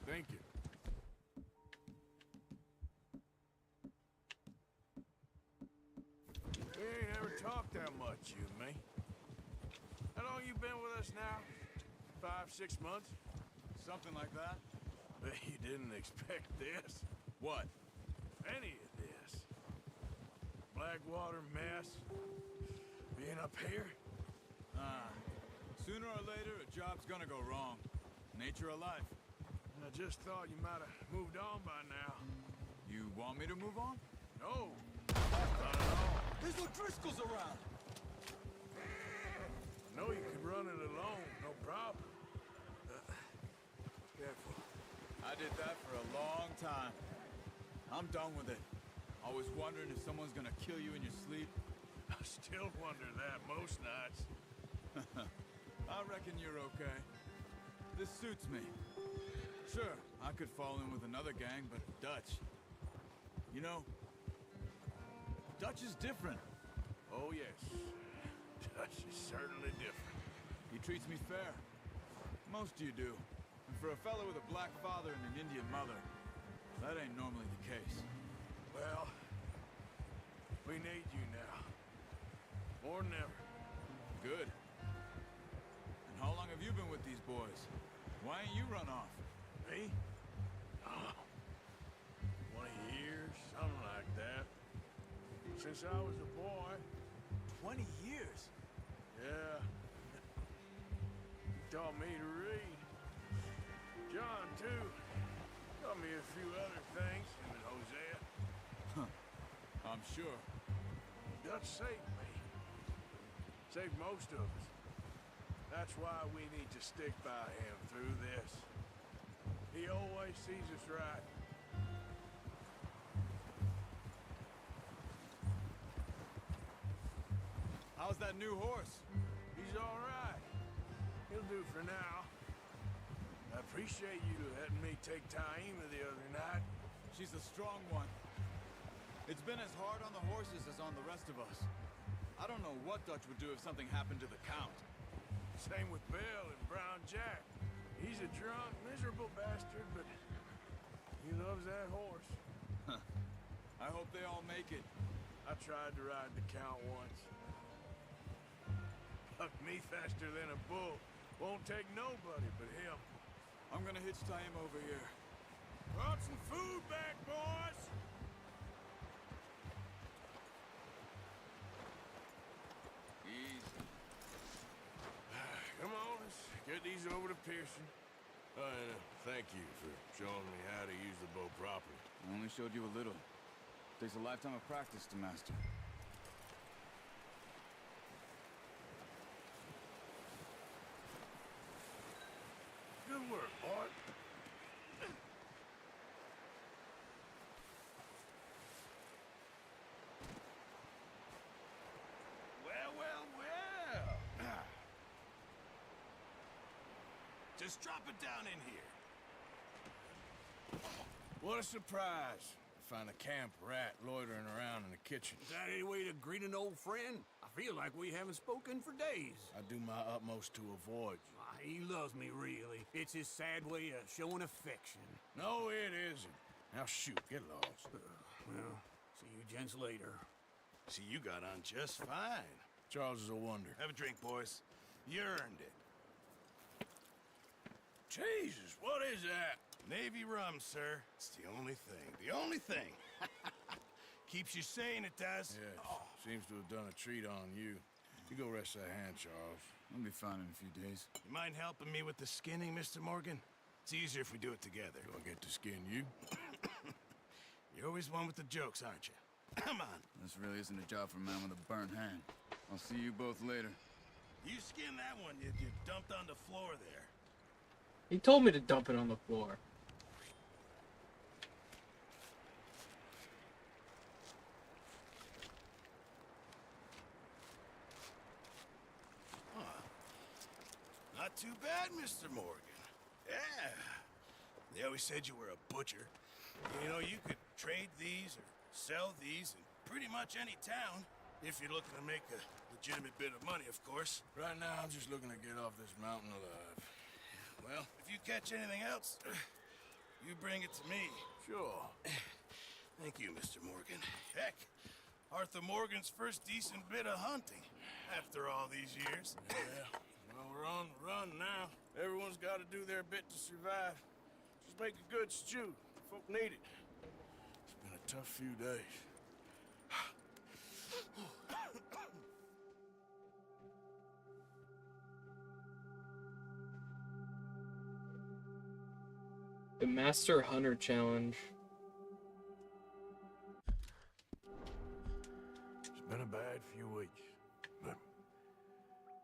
thinking. We ain't ever talked that much, you and me. How long you been with us now? 5, 6 months? Something like that? Bet you didn't expect this. What? Any of this. Blackwater mess. Being up here? Sooner or later, a job's gonna go wrong. Nature of life. I just thought you might have moved on by now. You want me to move on? No, not at all. There's O'Driscoll's around. I know you could run it alone, no problem. Careful. I did that for a long time. I'm done with it. Always wondering if someone's gonna kill you in your sleep. I still wonder that most nights. I reckon you're okay. This suits me. Sure, I could fall in with another gang, but Dutch... You know, Dutch is different. Oh, yes. Dutch is certainly different. He treats me fair. Most of you do. And for a fellow with a black father and an Indian mother, that ain't normally the case. Well, we need you now. More than ever. Good. And how long have you been with these boys? Why ain't you run off? Me? Oh, 20 years, something like that. Since I was a boy. 20 years? Yeah. He taught me to read. John, too. Taught me a few other things, him and Hosea. I'm sure. Dutch saved me. Saved most of us. That's why we need to stick by him through this. He always sees us right. How's that new horse? He's all right. He'll do for now. I appreciate you letting me take Taima the other night. She's a strong one. It's been as hard on the horses as on the rest of us. I don't know what Dutch would do if something happened to the Count. Same with Bill and Brown Jack. He's a drunk, miserable bastard, but he loves that horse. I hope they all make it. I tried to ride the Count once. Bucked me faster than a bull. Won't take nobody but him. I'm gonna hitch Taima over here. Brought some food back, boys! Easy. Come on, let's get these over to Pearson. And thank you for showing me how to use the bow properly. I only showed you a little. Takes a lifetime of practice to master. Good work, boy. Well, well, well. Just drop it down in here. What a surprise. To find a camp rat loitering around in the kitchen. Is that any way to greet an old friend? I feel like we haven't spoken for days. I do my utmost to avoid you. He loves me, really. It's his sad way of showing affection. No, it isn't. Now shoot, get lost. Well, see you gents later. See, you got on just fine. Charles is a wonder. Have a drink, boys. You earned it. Jesus, what is that? Navy rum, sir. It's the only thing. The only thing. Keeps you sane, it does. Yes, seems to have done a treat on you. You go rest that hand, Charles. I'll be fine in a few days. You mind helping me with the skinning, Mr. Morgan? It's easier if we do it together. Do I get to skin you? You're always one with the jokes, aren't you? Come on. This really isn't a job for a man with a burnt hand. I'll see you both later. You skin that one you dumped on the floor there. He told me to dump it on the floor. Not too bad, Mr. Morgan. Yeah. They always said you were a butcher. You know, you could trade these or sell these and pretty much any town, if you're looking to make a legitimate bit of money, of course. Right now, I'm just looking to get off this mountain alive. Well, if you catch anything else, you bring it to me. Sure. Thank you, Mr. Morgan. Heck, Arthur Morgan's first decent bit of hunting after all these years. Yeah, well, we're on the run now. Everyone's got to do their bit to survive. Just make a good stew. Folk need it. It's been a tough few days. The Master Hunter Challenge. It's been a bad few weeks, but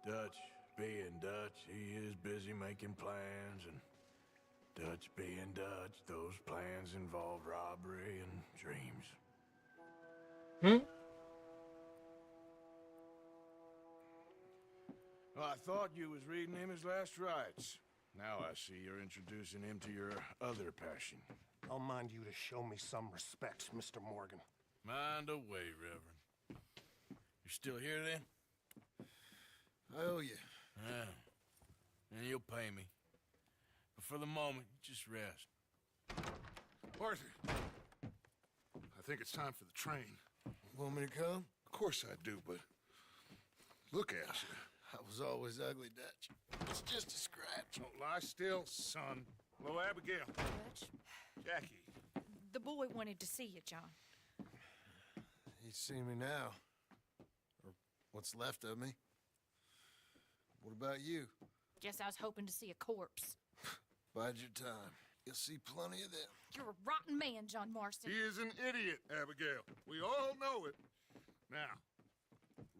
Dutch being Dutch, he is busy making plans, and Dutch being Dutch, those plans involve robbery and dreams. Well, I thought you was reading him his last rites. Now I see you're introducing him to your other passion. I'll mind you to show me some respect, Mr. Morgan. Mind away, Reverend. You still here, then? I owe you. Yeah. And you'll pay me. But for the moment, just rest. Arthur, I think it's time for the train. Want me to come? Of course I do, but look at you. I was always ugly, Dutch. It's just a scratch. Don't lie still, son. Hello, Abigail. Dutch, Jackie. the boy wanted to see you, John. He's seen me now. Or what's left of me. What about you? Guess I was hoping to see a corpse. Bide your time. You'll see plenty of them. You're a rotten man, John Marston. He is an idiot, Abigail. We all know it. Now,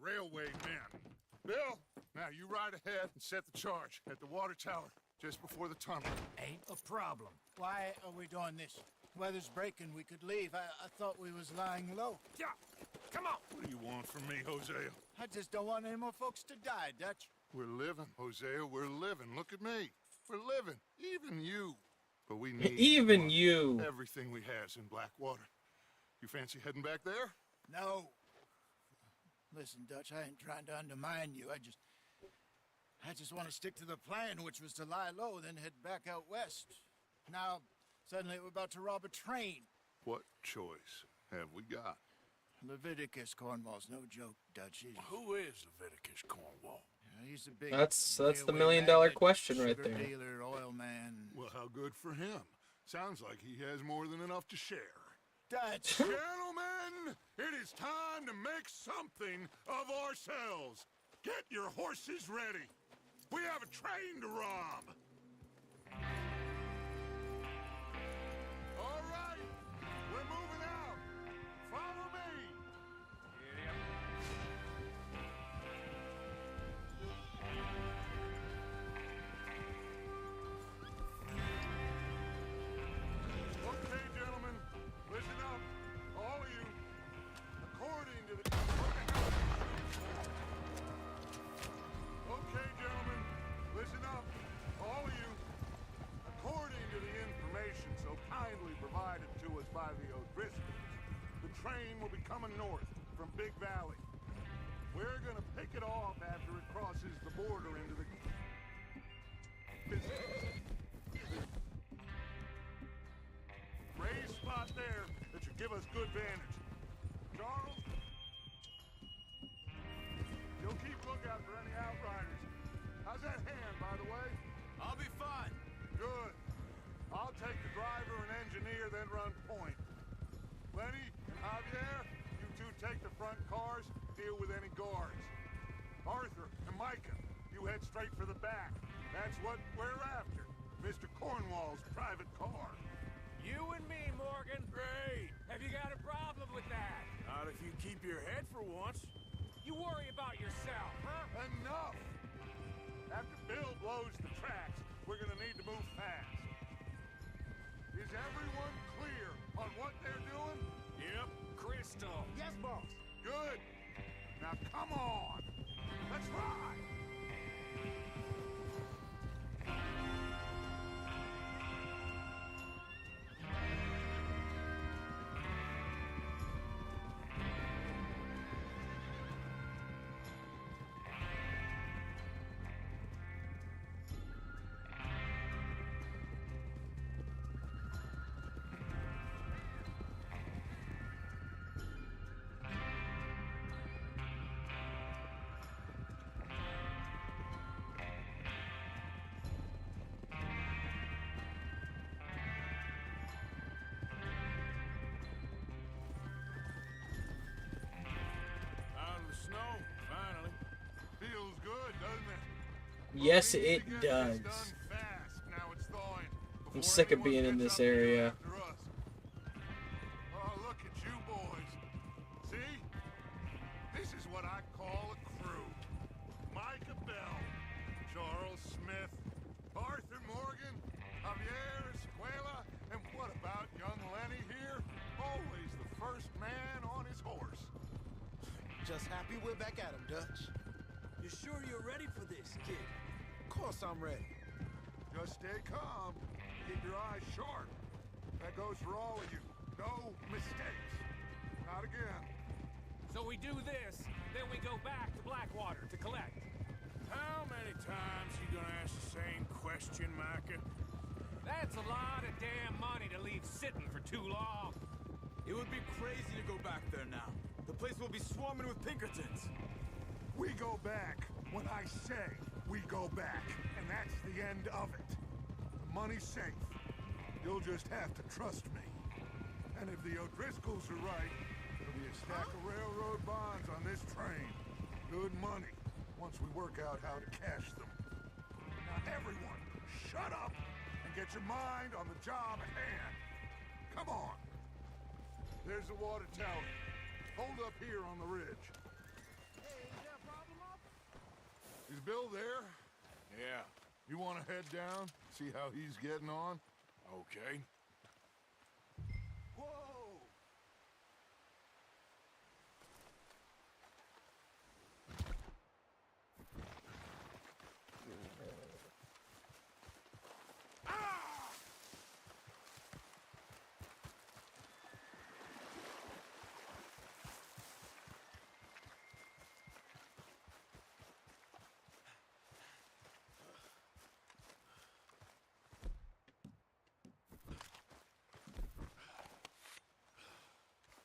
railway men. Bill, now you ride ahead and set the charge at the water tower just before the tunnel. Ain't a problem. Why are we doing this? Weather's breaking, we could leave. I thought we was lying low. Yeah, come on. What do you want from me, Hosea? I just don't want any more folks to die, Dutch. We're living, Hosea. We're living. Look at me. We're living. Even you. But we need Even you. everything we has in Blackwater. You fancy heading back there? No. Listen, Dutch, I ain't trying to undermine you. I just want to stick to the plan, which was to lie low, then head back out west. Now, suddenly we're about to rob a train. What choice have we got? Leviticus Cornwall's no joke, Dutch. Who is Leviticus Cornwall? He's a big That's the $1 railway million magnate, question right sugar there. dealer, oil man. Well, how good for him. Sounds like he has more than enough to share. Dutch! Gentlemen, it is time to make something of ourselves. Get your horses ready. We have a train to rob. All right, we're moving out. Follow me. Okay, gentlemen, listen up, all of you. According to the... Okay, gentlemen, listen up, all of you. According to the information so kindly provided to us by the O'Driscolls, the train will be coming north from Big Valley. We're gonna pick it off after it crosses the border into the... Raised spot there that should give us good vantage. Charles? You'll keep lookout for any outriders. How's that hand, by the way? I'll be fine. Good. I'll take the driver and engineer, then run point. Lenny and Javier, you two take the front cars, deal with any guards. Arthur and Micah, you head straight for the back. That's what we're after. Mr. Cornwall's private car. You and me, Morgan. Great. Have you got a problem with that? Not if you keep your head for once. You worry about yourself, huh? Enough! After Bill blows the tracks, we're gonna need to move fast. Is everyone clear on what they're doing? Yep, crystal. Yes, boss. Good. Now come on. Let's ride. Yes, it does. I'm sick of being in this area. Oh, look at you boys. See? This is what I call a crew. Micah Bell, Charles Smith, Arthur Morgan, Javier Escuela, and what about young Lenny here? Always the first man on his horse. Just happy we're back at him, Dutch. You sure you're ready for this, kid? Of course I'm ready. Just stay calm. Keep your eyes sharp. That goes for all of you. No mistakes. Not again. So we do this, then we go back to Blackwater to collect. How many times you gonna ask the same question, Micah? That's a lot of damn money to leave sitting for too long. It would be crazy to go back there now. The place will be swarming with Pinkertons. We go back when I say we go back, and that's the end of it. The money's safe. You'll just have to trust me. And if the O'Driscolls are right, there'll be a stack of railroad bonds on this train. Good money, once we work out how to cash them. Now everyone, shut up and get your mind on the job at hand. Come on. There's the water tower. Hold up here on the ridge. Hey, is there a problem, officer? Is Bill there? Yeah. You want to head down, see how he's getting on? Okay. Whoa!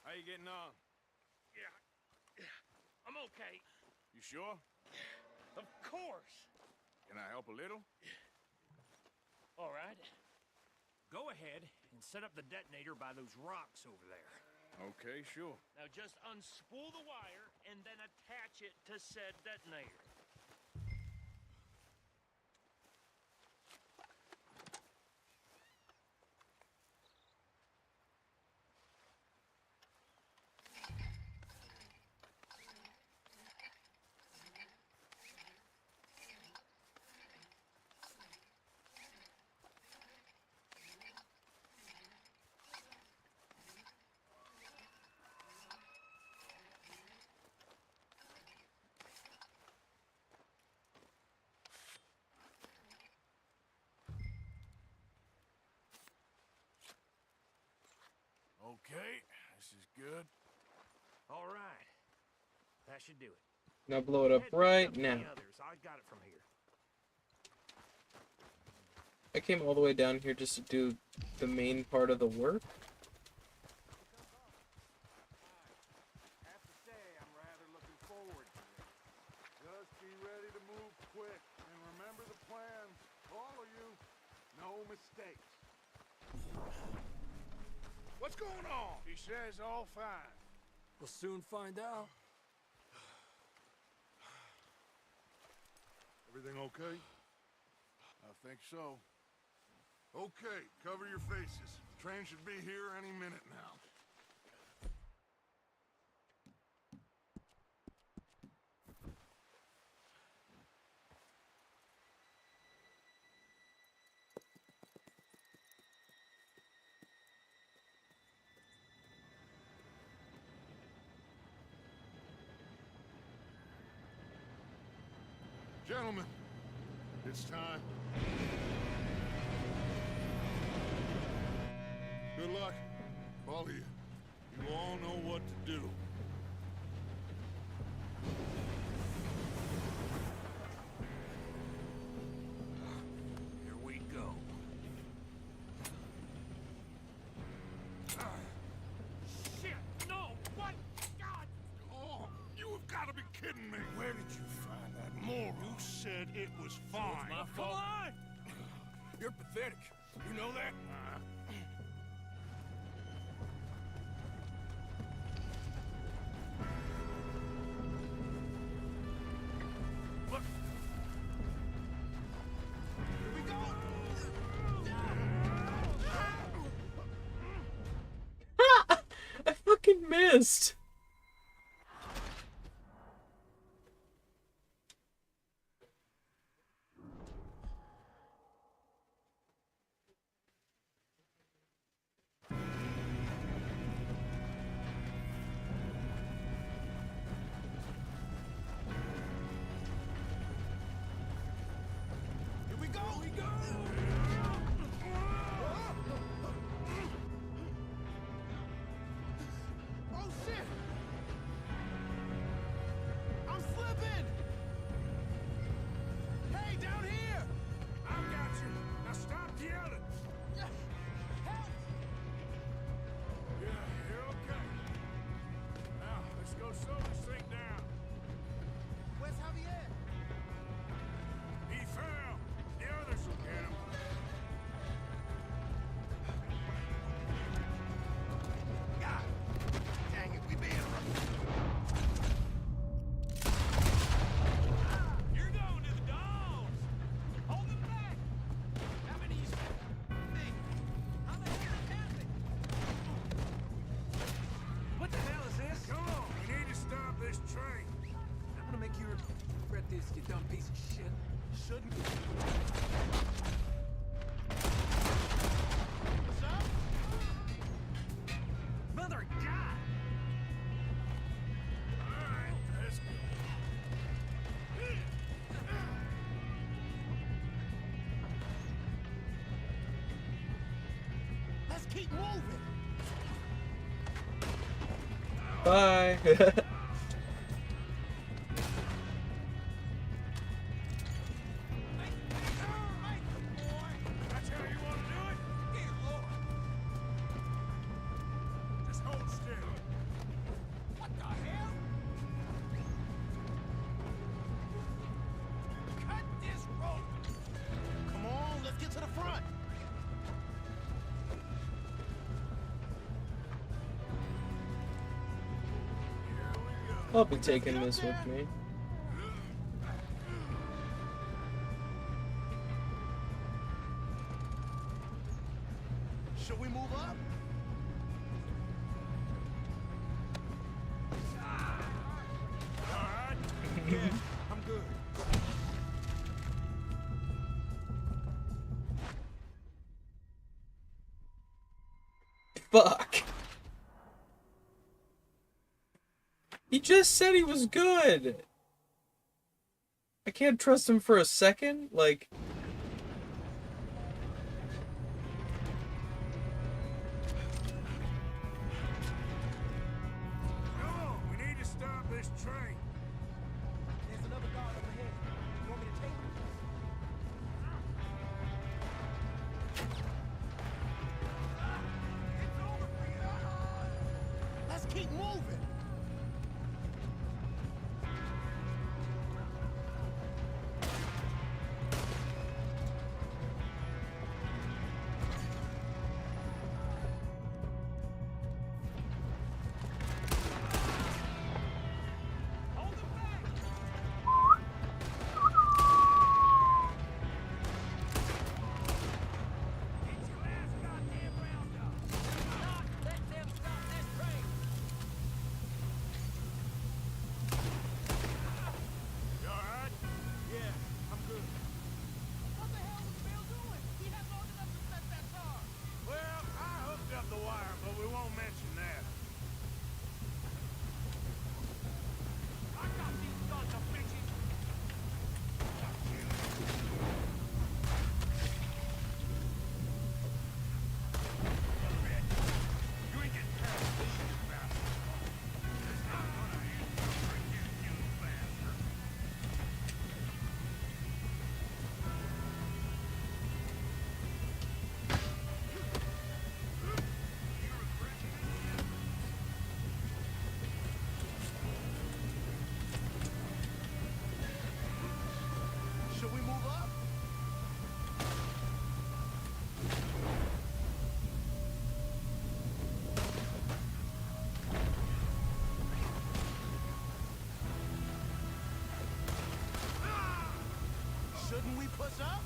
How you getting on? Yeah. I'm okay. You sure? Of course. Can I help a little? All right. Go ahead and set up the detonator by those rocks over there. Okay, sure. Now just unspool the wire and then attach it to said detonator. Okay, this is good. All right. That should do it. Now blow it up right now. I got it from here. I came all the way down here just to do the main part of the work. I have to say, I'm rather looking forward to it. Just be ready to move quick, and remember the plan. All of you, no mistakes. What's going on? He says all fine. We'll soon find out. Everything okay? I think so. Okay, cover your faces. Train should be here any minute now. Gentlemen, it's time. Good luck, all of you. You all know what to do. Here we go. Shit! No! What? God! Oh, you have got to be kidding me. Where did you find that moron? You said it was fine. It's my fault. Come on! You're pathetic. You know that? missed. Here we go! Here we go! Oh shit! I'm slipping! Hey, down here! I got you. Now stop yelling. Help! Yeah, you're okay. Now, let's go slow this thing down. Where's Javier? He fell. The others will get him. God dang it, we being You're going to the dogs! Hold them back! How many you think? How the hell did that happen? What the hell is this? Come on, we need to stop this train. I'm gonna make you regret this, you dumb piece of shit. Shouldn't. What's up? Mother of God! Alright, let's go. Let's keep moving. Bye. That's how you want to do it? Dear Lord. Just hold still. What the hell? Cut this rope. Come on, let's get to the front. Here we go. I'll be taking this with me. Should we move up? Alright. Yeah, I'm good. Fuck. He just said he was good. I can't trust him for a second. Like, Come on, we need to stop this train. There's another guard over here. You want me to take him? It's over for you. Let's keep moving. Hold them back. Get your ass goddamn round up. Not let them stop this train. You alright? Yeah, I'm good. What the hell was Bill doing? He had long enough to set that car. Well, I hooked up the wire, but we won't mention that. I got these sons of bitches. You ain't getting past this, you bastard. It's not gonna end for you bastard. Should we move up? Shouldn't we push up?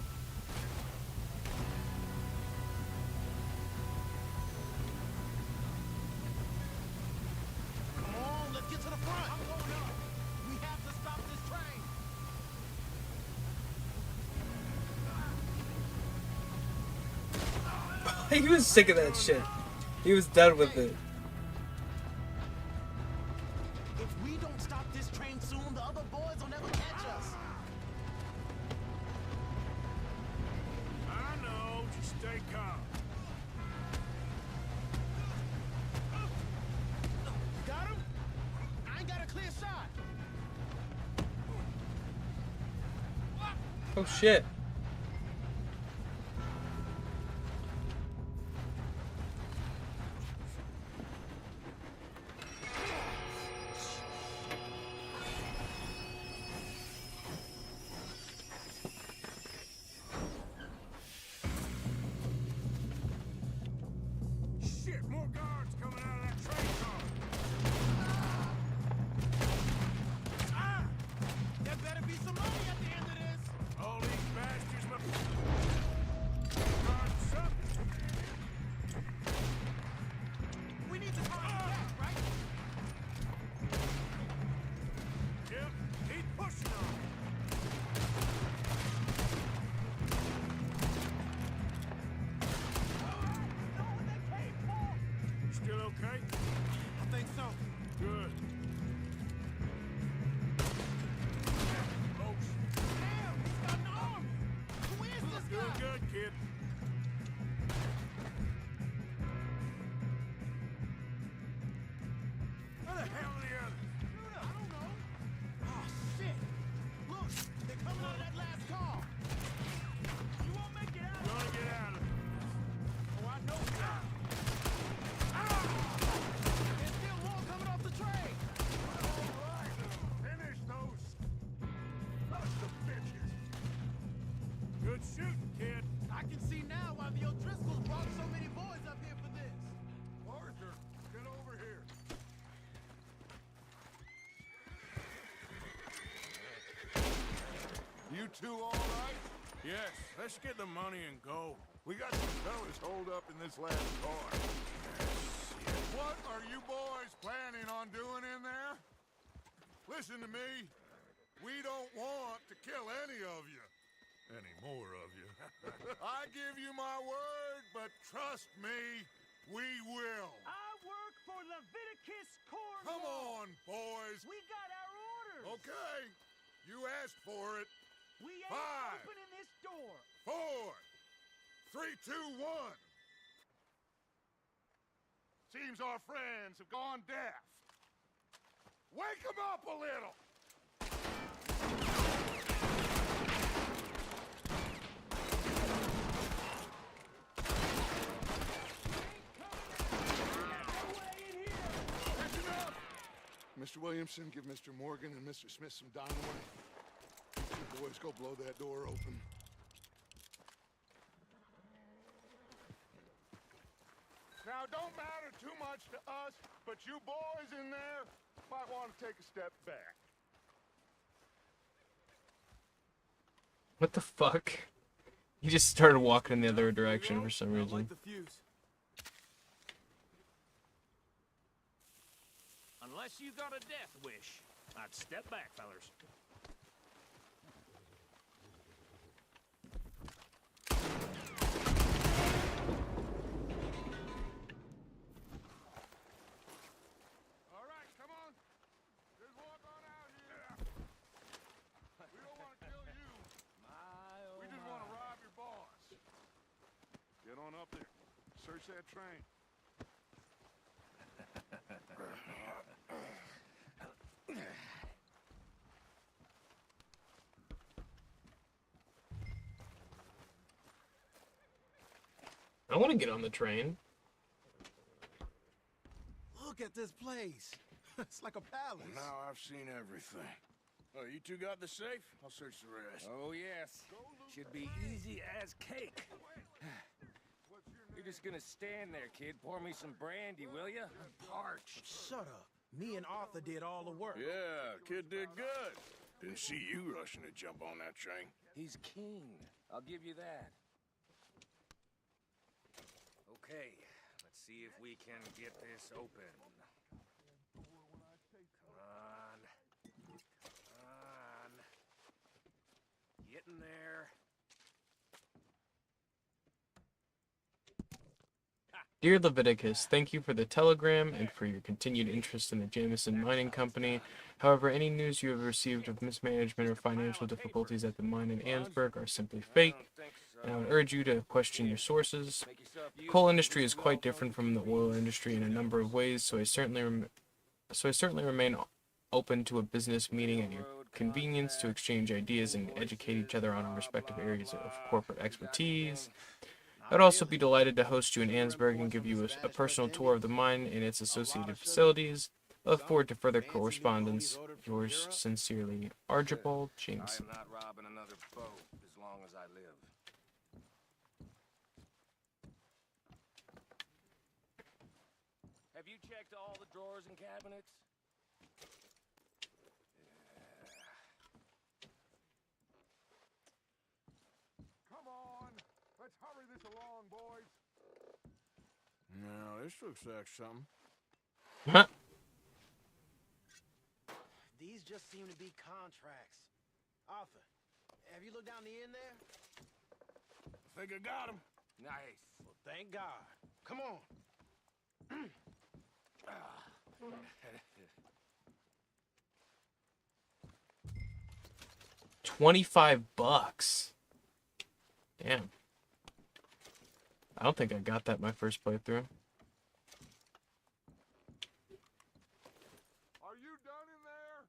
He was sick of that shit. He was done with it. If we don't stop this train soon, the other boys will never catch us. I know, just stay calm. Got him? I ain't got a clear shot. Oh shit. Shit, more guards coming out of that train car. Ah! There better be some money at the end of this. All these bastards must... Guard something. We need to find back, right? Yep, keep pushing on. Still okay? I think so. Good. Oh, Damn, he's got an arm. Who is this doing guy? good, kid. Where the hell are the others? I don't know. Oh, shit. Look, they're coming out of that last car. You won't make it out. Gonna get out of it. Oh, I know that. There's still more coming off the train. All right, finish those sons of bitches. Good shooting, kid. I can see now why the O'Driscolls brought so many boys up here for this. Arthur, get over here. You two all right? Yes, let's get the money and go. We got some fellas holed up in this last car. What are you boys planning on doing in there? Listen to me. We don't want to kill any of you. Any more of you. I give you my word, but trust me, we will. I work for Leviticus Corps. Come on, boys. We got our orders. Okay. You asked for it. We ain't 5, opening this door. 4, 3, 2, 1. Seems our friends have gone deaf. Wake them up a little. That's enough. Mr. Williamson, give Mr. Morgan and Mr. Smith some dynamite. You two boys go blow that door open. Now, don't matter too much to us, but you boys in there might want to take a step back. What the fuck? He just started walking in the other direction for some reason. Light the fuse. Unless you got a death wish, I'd step back, fellers. All right, come on. Just walk on out here. We don't want to kill you. We just want to rob your boss. Get on up there. Search that train. I want to get on the train. Look at this place. It's like a palace. Well, now I've seen everything. Oh, you two got the safe? I'll search the rest. Oh, yes. Should be easy as cake. You're just gonna stand there, kid. Pour me some brandy, will ya? I'm parched. Shut up. Me and Arthur did all the work. Yeah, kid did good. Didn't see you rushing to jump on that train. He's keen. I'll give you that. Okay, let's see if we can get this open. Come on. Come on. Get in there. Dear Leviticus, thank you for the telegram and for your continued interest in the Jameson Mining Company. However, any news you have received of mismanagement or financial difficulties at the mine in Ansburg are simply fake, and I would urge you to question your sources. The coal industry is quite different from the oil industry in a number of ways, so I certainly remain open to a business meeting at your convenience to exchange ideas and educate each other on our respective areas of corporate expertise. I'd also be delighted to host you in Ansburg and give you a personal tour of the mine and its associated facilities. I look forward to further correspondence. Yours sincerely, Archibald Jameson. I am not robbing another boat as long as I live. Have you checked all the drawers and cabinets? Come on, let's hurry this along, boys. Now, this looks like something. Huh? These just seem to be contracts. Arthur, have you looked down the end there? I think I got him. Nice. Well, thank God. Come on. 25 bucks. Damn. I don't think I got that my first playthrough. Are you done in there?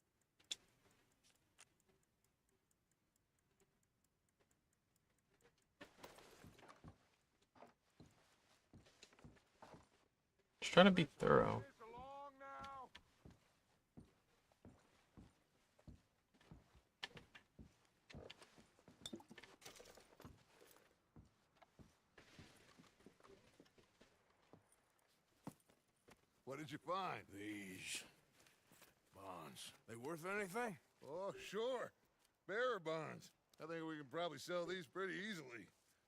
Just trying to be thorough. What did you find? These bonds. They worth anything? Oh, sure. Bearer bonds. I think we can probably sell these pretty easily.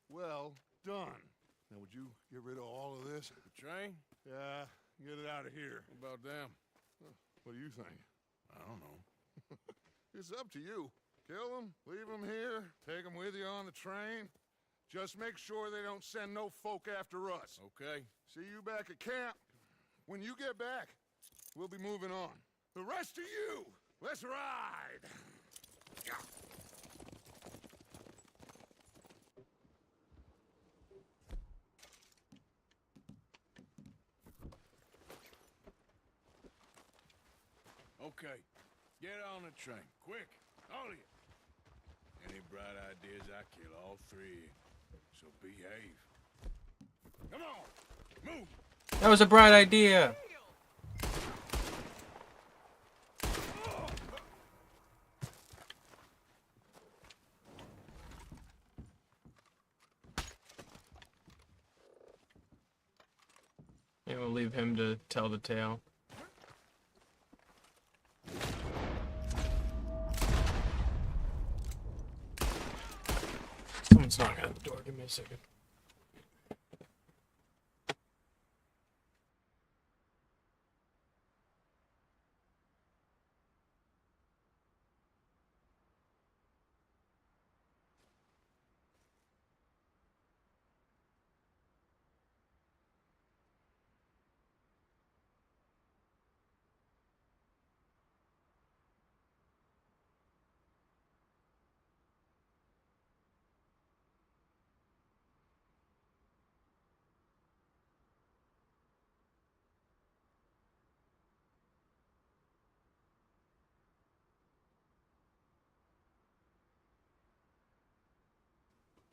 Well done. Now, would you get rid of all of this? The train? Yeah, get it out of here. What about them? What do you think? I don't know. It's up to you. Kill them, leave them here, take them with you on the train. Just make sure they don't send no folk after us. Okay. See you back at camp. When you get back, we'll be moving on. The rest of you, let's ride! Okay. Get on the train. Quick. All of you. Any bright ideas, I kill all three. So behave. Come on. Move. That was a bright idea. Yeah, we'll leave him to tell the tale. Someone's knocking at the door. Give me a second.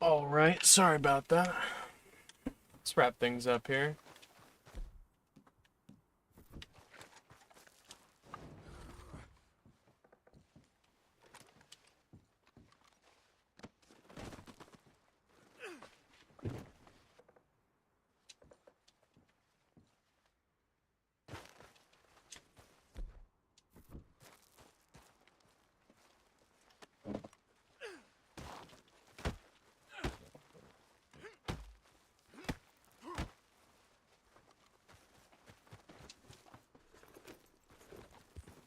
All right, sorry about that. Let's wrap things up here.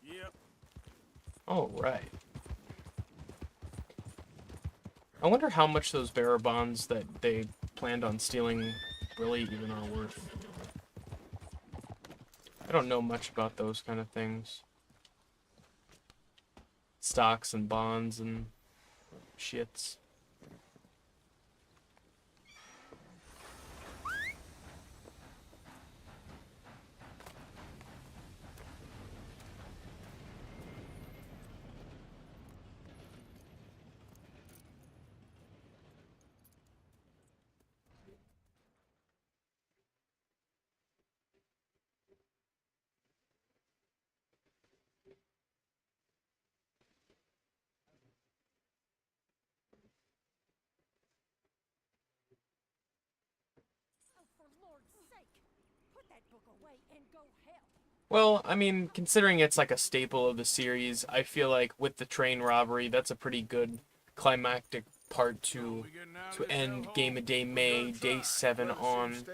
Yep. All right. I wonder how much those bearer bonds that they planned on stealing really even are worth. I don't know much about those kind of things. Stocks and bonds and shits. Oh, for Lord's sake, put that book away and go help. Well, I mean, considering it's like a staple of the series, I feel like with the train robbery, that's a pretty good climactic part to end Game of Day May, Day 7 on.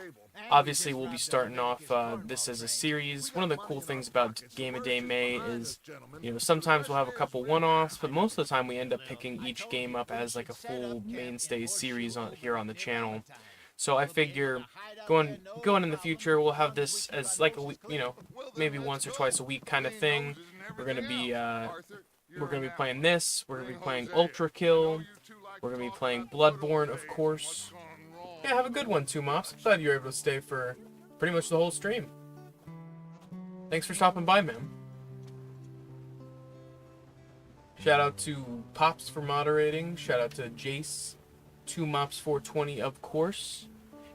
Obviously, we'll be starting off this as a series. One of the cool things about Game of Day May is, you know, sometimes we'll have a couple one-offs, but most of the time we end up picking each game up as like a full mainstay series on here on the channel. So I figure going in the future, we'll have this as like a week, you know, maybe once or twice a week kind of thing. We're gonna be playing this. We're gonna be playing Ultra Kill. We're gonna be playing Bloodborne, of course. Yeah, have a good one too, Mops. Glad you were able to stay for pretty much the whole stream. Thanks for stopping by, man. Shout out to Pops for moderating. Shout out to Jace. 2Mops420, of course.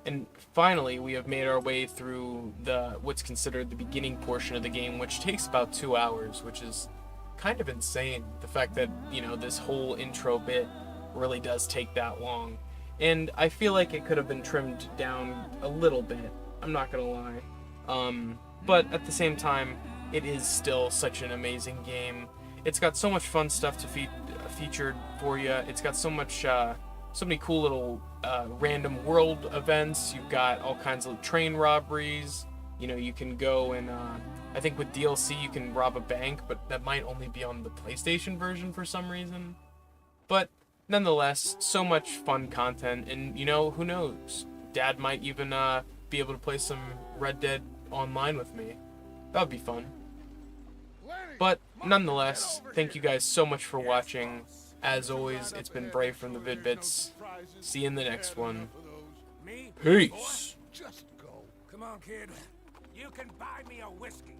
And finally, we have made our way through what's considered the beginning portion of the game, which takes about 2 hours, which is kind of insane. The fact that, you know, this whole intro bit really does take that long. And I feel like it could have been trimmed down a little bit. I'm not gonna lie. But at the same time, it is still such an amazing game. It's got so much fun stuff to featured for you. It's got so much, so many cool little random world events. You've got all kinds of train robberies. You know, you can go and I think with DLC you can rob a bank, but that might only be on the PlayStation version for some reason. But nonetheless, so much fun content, and you know, who knows? Dad might even be able to play some Red Dead online with me. That would be fun. But nonetheless, thank you guys so much for watching. As always, it's been Bray from the Vid-Bits. See you in the next one. Me? Peace. Just go. Come on, kid. You can buy me a whiskey.